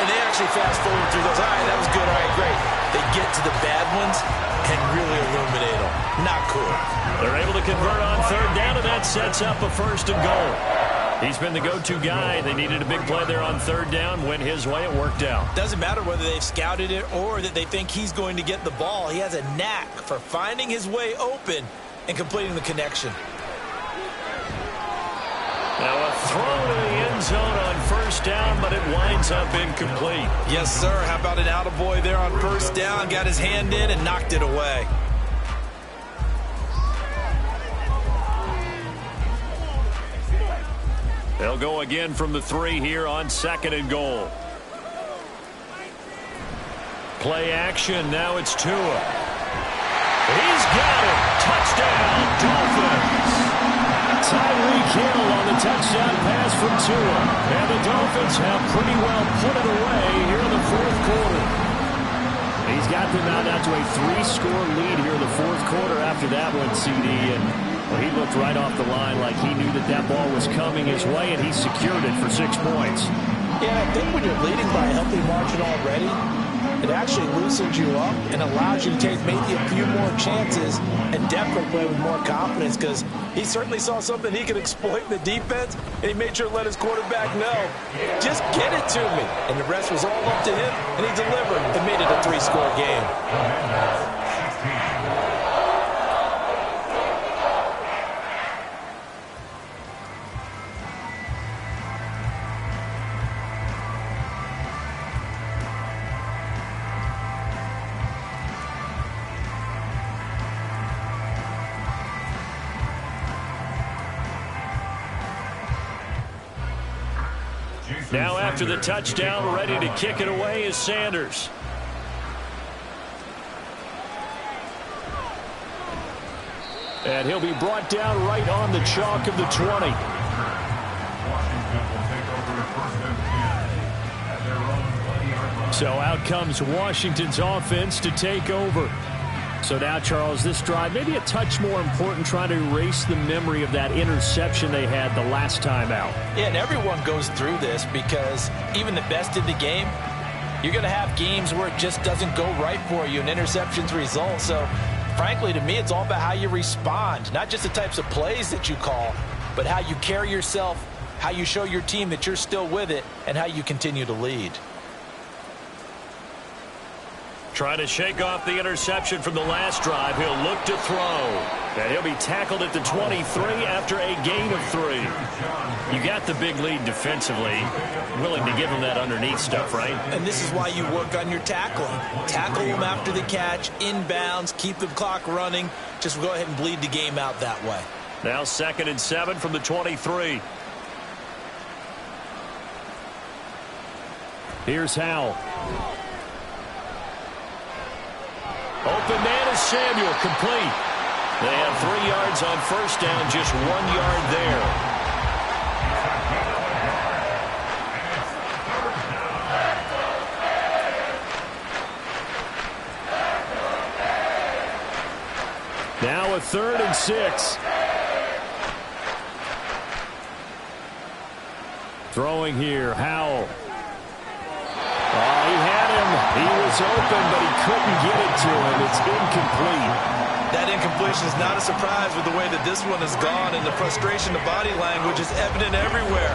and they actually fast forward through those. All right, that was good. All right, great. They get to the bad ones and really illuminate them. Not cool. They're able to convert on 3rd down, and that sets up a 1st and goal. He's been the go-to guy. They needed a big play there on 3rd down. Went his way. It worked out. Doesn't matter whether they've scouted it or that they think he's going to get the ball. He has a knack for finding his way open and completing the connection. Now a throw to the end zone on 1st down, but it winds up incomplete. Yes, sir. How about an attaboy there on 1st down? Got his hand in and knocked it away. They'll go again from the 3 here on 2nd and goal. Play action. Now it's Tua. He's got it. Touchdown, Dolphins. Tyreek Hill on the touchdown pass from Tua. And the Dolphins have pretty well put it away here in the 4th quarter. He's got them out to a 3-score lead here in the 4th quarter after that one, CD. And well, he looked right off the line like he knew that ball was coming his way, and he secured it for 6 points. Yeah, I think when you're leading by a healthy margin already, it actually loosens you up and allows you to take maybe a few more chances and definitely play with more confidence because he certainly saw something he could exploit in the defense, and he made sure to let his quarterback know, just get it to me. And the rest was all up to him, and he delivered and made it a 3-score game. Now after the touchdown, ready to kick it away is Sanders. And he'll be brought down right on the chalk of the 20. So out comes Washington's offense to take over. So now, Charles, this drive maybe a touch more important, trying to erase the memory of that interception they had the last time out. Yeah, and everyone goes through this because even the best in the game, you're going to have games where it just doesn't go right for you and interceptions result. So, frankly, to me, it's all about how you respond, not just the types of plays that you call, but how you carry yourself, how you show your team that you're still with it, and how you continue to lead. Trying to shake off the interception from the last drive. He'll look to throw. And he'll be tackled at the 23 after a gain of 3. You got the big lead defensively. Willing to give him that underneath stuff, right? And this is why you work on your tackling. Tackle them after the catch, inbounds, keep the clock running. Just go ahead and bleed the game out that way. Now 2nd and 7 from the 23. Here's Howell. Open man is Samuel, complete. They have 3 yards on first down, just 1 yard there. Now a 3rd and 6. Throwing here, Howell. Oh, he had him. He was open, but he couldn't get it to him. It's incomplete. That incompletion is not a surprise with the way that this one has gone, and the frustration, the body language is evident everywhere.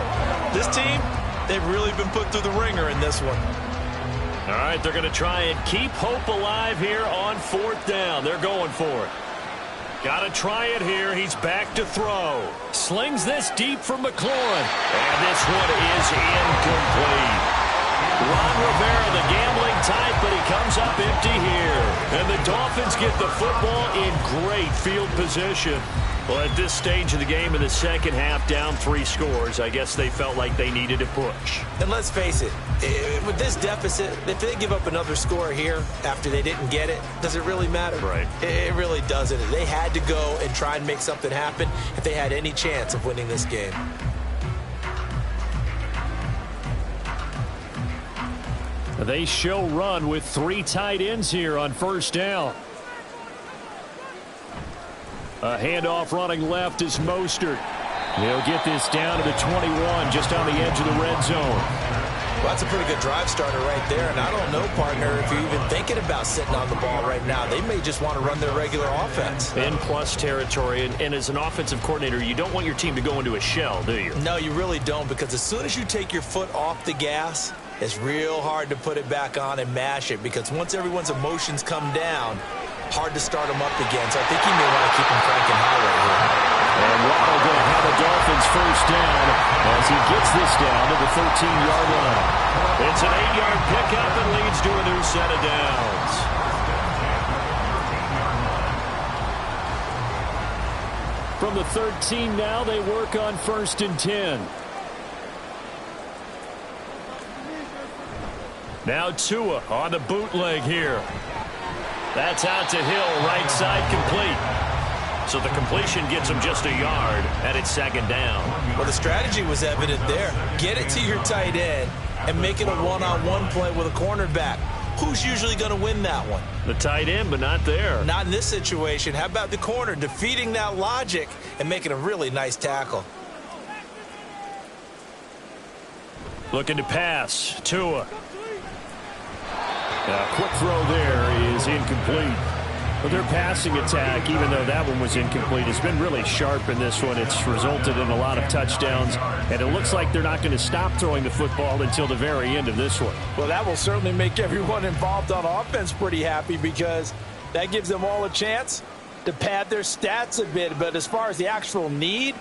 This team, they've really been put through the ringer in this one. All right, they're going to try and keep hope alive here on 4th down. They're going for it. Got to try it here. He's back to throw. Slings this deep for McLaurin. And this one is incomplete. Ron Rivera, the gambling type, but he comes up empty here. And the Dolphins get the football in great field position. Well, at this stage of the game in the second half, down 3 scores, I guess they felt like they needed to push. And let's face it, with this deficit, if they give up another score here after they didn't get it, does it really matter? Right. It really doesn't. They had to go and try and make something happen if they had any chance of winning this game. They show run with 3 tight ends here on first down. A handoff running left is Mostert. He'll get this down to the 21, just on the edge of the red zone. Well, that's a pretty good drive starter right there. And I don't know, partner, if you're even thinking about sitting on the ball right now. They may just want to run their regular offense. In plus territory, and as an offensive coordinator, you don't want your team to go into a shell, do you? No, you really don't, because as soon as you take your foot off the gas, it's real hard to put it back on and mash it, because once everyone's emotions come down, hard to start them up again. So I think you may want to keep them cranking high right here. And Waddle going to have the Dolphins first down as he gets this down to the 13-yard line. It's an 8-yard pickup and leads to a new set of downs. From the 13 now, they work on 1st and 10. Now Tua on the bootleg here. That's out to Hill, right side complete. So the completion gets him just a yard, and it's 2nd down. Well, the strategy was evident there. Get it to your tight end and make it a one-on-one play with a cornerback. Who's usually going to win that one? The tight end, but not there. Not in this situation. How about the corner defeating that logic and making a really nice tackle? Looking to pass. Tua. A quick throw there is incomplete. But their passing attack, even though that one was incomplete, has been really sharp in this one. It's resulted in a lot of touchdowns, and it looks like they're not going to stop throwing the football until the very end of this one. Well, that will certainly make everyone involved on offense pretty happy, because that gives them all a chance to pad their stats a bit. But as far as the actual need,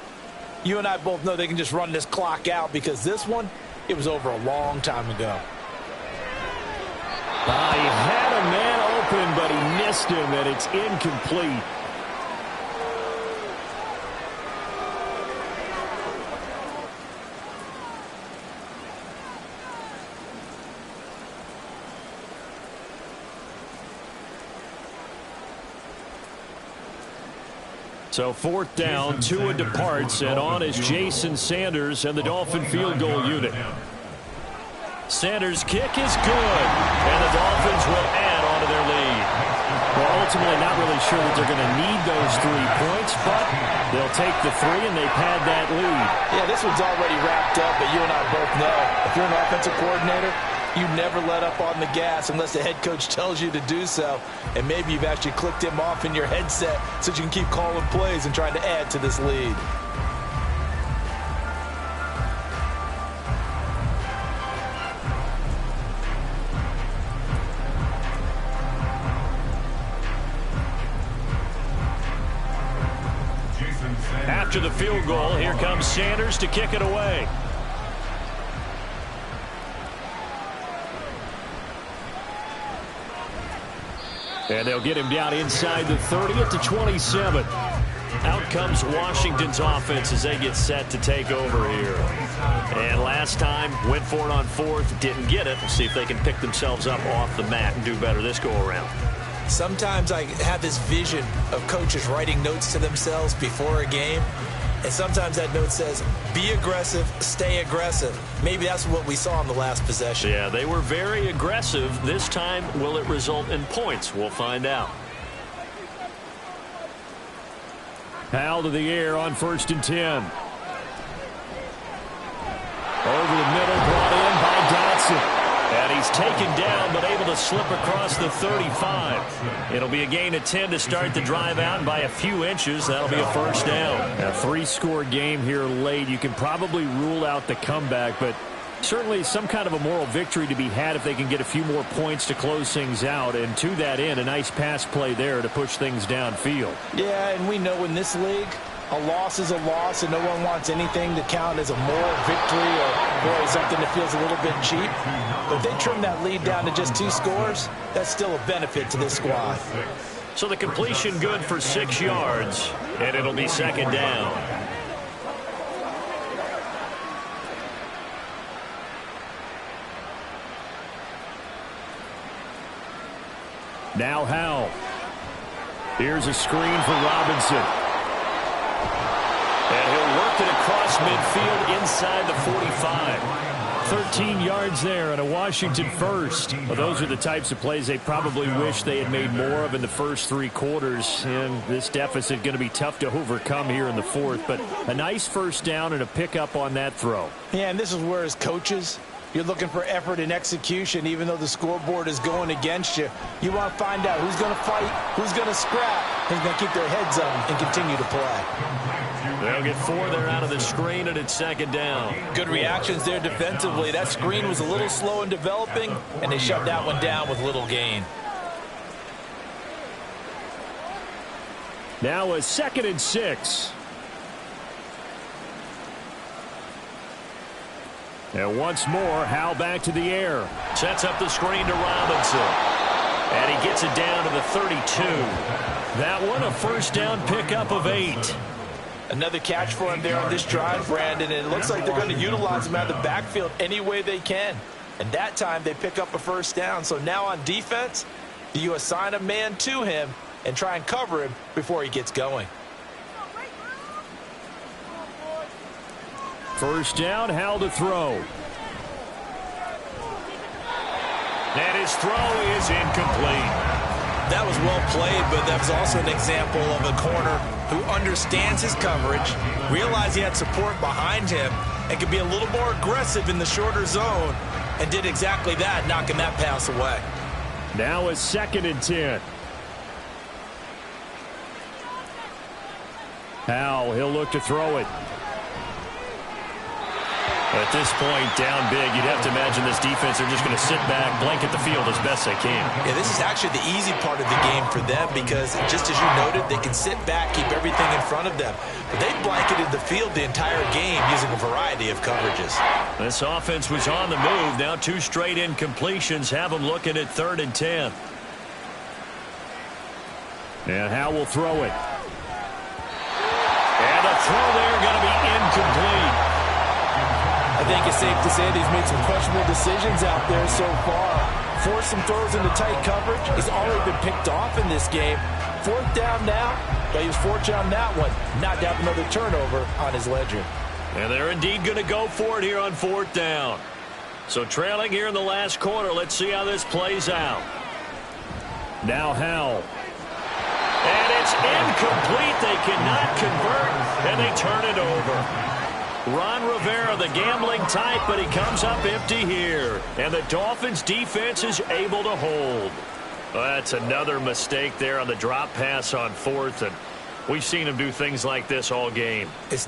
you and I both know they can just run this clock out, because this one, it was over a long time ago. He had a man open, but he missed him, and it's incomplete. So 4th down, Tua departs, and on is Jason Sanders and the Dolphin field goal unit. Sanders' kick is good, and the Dolphins will add on to their lead. Well, ultimately not really sure that they're going to need those 3 points, but they'll take the 3 and they pad that lead. Yeah, this one's already wrapped up, but you and I both know if you're an offensive coordinator, you never let up on the gas unless the head coach tells you to do so. And maybe you've actually clicked him off in your headset so you can keep calling plays and trying to add to this lead. After the field goal, here comes Sanders to kick it away. And they'll get him down inside the 30 at the 27. Out comes Washington's offense as they get set to take over here. And last time, went for it on 4th, didn't get it. We'll see if they can pick themselves up off the mat and do better this go-around. Sometimes I have this vision of coaches writing notes to themselves before a game, and sometimes that note says, be aggressive, stay aggressive. Maybe that's what we saw in the last possession. Yeah, they were very aggressive. This time, will it result in points? We'll find out. Hal to the air on 1st and 10. Over the middle, brought in by Dotson. And he's taken down, but able to slip across the 35. It'll be a gain of 10 to start the drive out, and by a few inches, that'll be a 1st down. A 3-score game here late. You can probably rule out the comeback, but certainly some kind of a moral victory to be had if they can get a few more points to close things out. And to that end, a nice pass play there to push things downfield. Yeah, and we know in this league, a loss is a loss, and no one wants anything to count as a moral victory or something that feels a little bit cheap. But if they trim that lead down to just 2 scores, that's still a benefit to this squad. So the completion good for 6 yards, and it'll be 2nd down. Now Howell. Here's a screen for Robinson. And he'll work it across midfield inside the 45. 13 yards there and a Washington 1st. Well, those are the types of plays they probably wish they had made more of in the first 3 quarters. And this deficit going to be tough to overcome here in the 4th. But a nice 1st down and a pickup on that throw. Yeah, and this is where as coaches, you're looking for effort and execution. Even though the scoreboard is going against you, you want to find out who's going to fight, who's going to scrap, who's going to keep their heads up and continue to play. They'll get 4 there out of the screen, and it's 2nd down. Good reactions there defensively. That screen was a little slow in developing, and they shut that one down with little gain. Now a 2nd and 6. And once more, Howell back to the air. Sets up the screen to Robinson. And he gets it down to the 32. That one a 1st down pickup of 8. Another catch for him there on this drive, Brandon, and it looks like they're going to utilize him out of the backfield any way they can. And that time they pick up a 1st down. So now on defense, you assign a man to him and try and cover him before he gets going. 1st down, Howell to throw. And his throw is incomplete. That was well played, but that was also an example of a corner who understands his coverage, realized he had support behind him, and could be a little more aggressive in the shorter zone, and did exactly that, knocking that pass away. Now a 2nd and 10. Howell, he'll look to throw it. At this point, down big, you'd have to imagine this defense are just going to sit back, blanket the field as best they can. Yeah, this is actually the easy part of the game for them because, just as you noted, they can sit back, keep everything in front of them. But they've blanketed the field the entire game using a variety of coverages. This offense was on the move. Now 2 straight incompletions have them looking at 3rd and 10. And Howell will throw it. And a throw there going to be incomplete. I think it's safe to say that he's made some questionable decisions out there so far. Forced some throws into tight coverage. He's already been picked off in this game. 4th down now. But he was fortunate on that one not to have another turnover on his ledger. And they're indeed going to go for it here on 4th down. So trailing here in the last quarter. Let's see how this plays out. Now Howell. And it's incomplete. They cannot convert, and they turn it over. Ron Rivera, the gambling type, but he comes up empty here. And the Dolphins' defense is able to hold. Well, that's another mistake there on the drop pass on 4th, and we've seen him do things like this all game. It's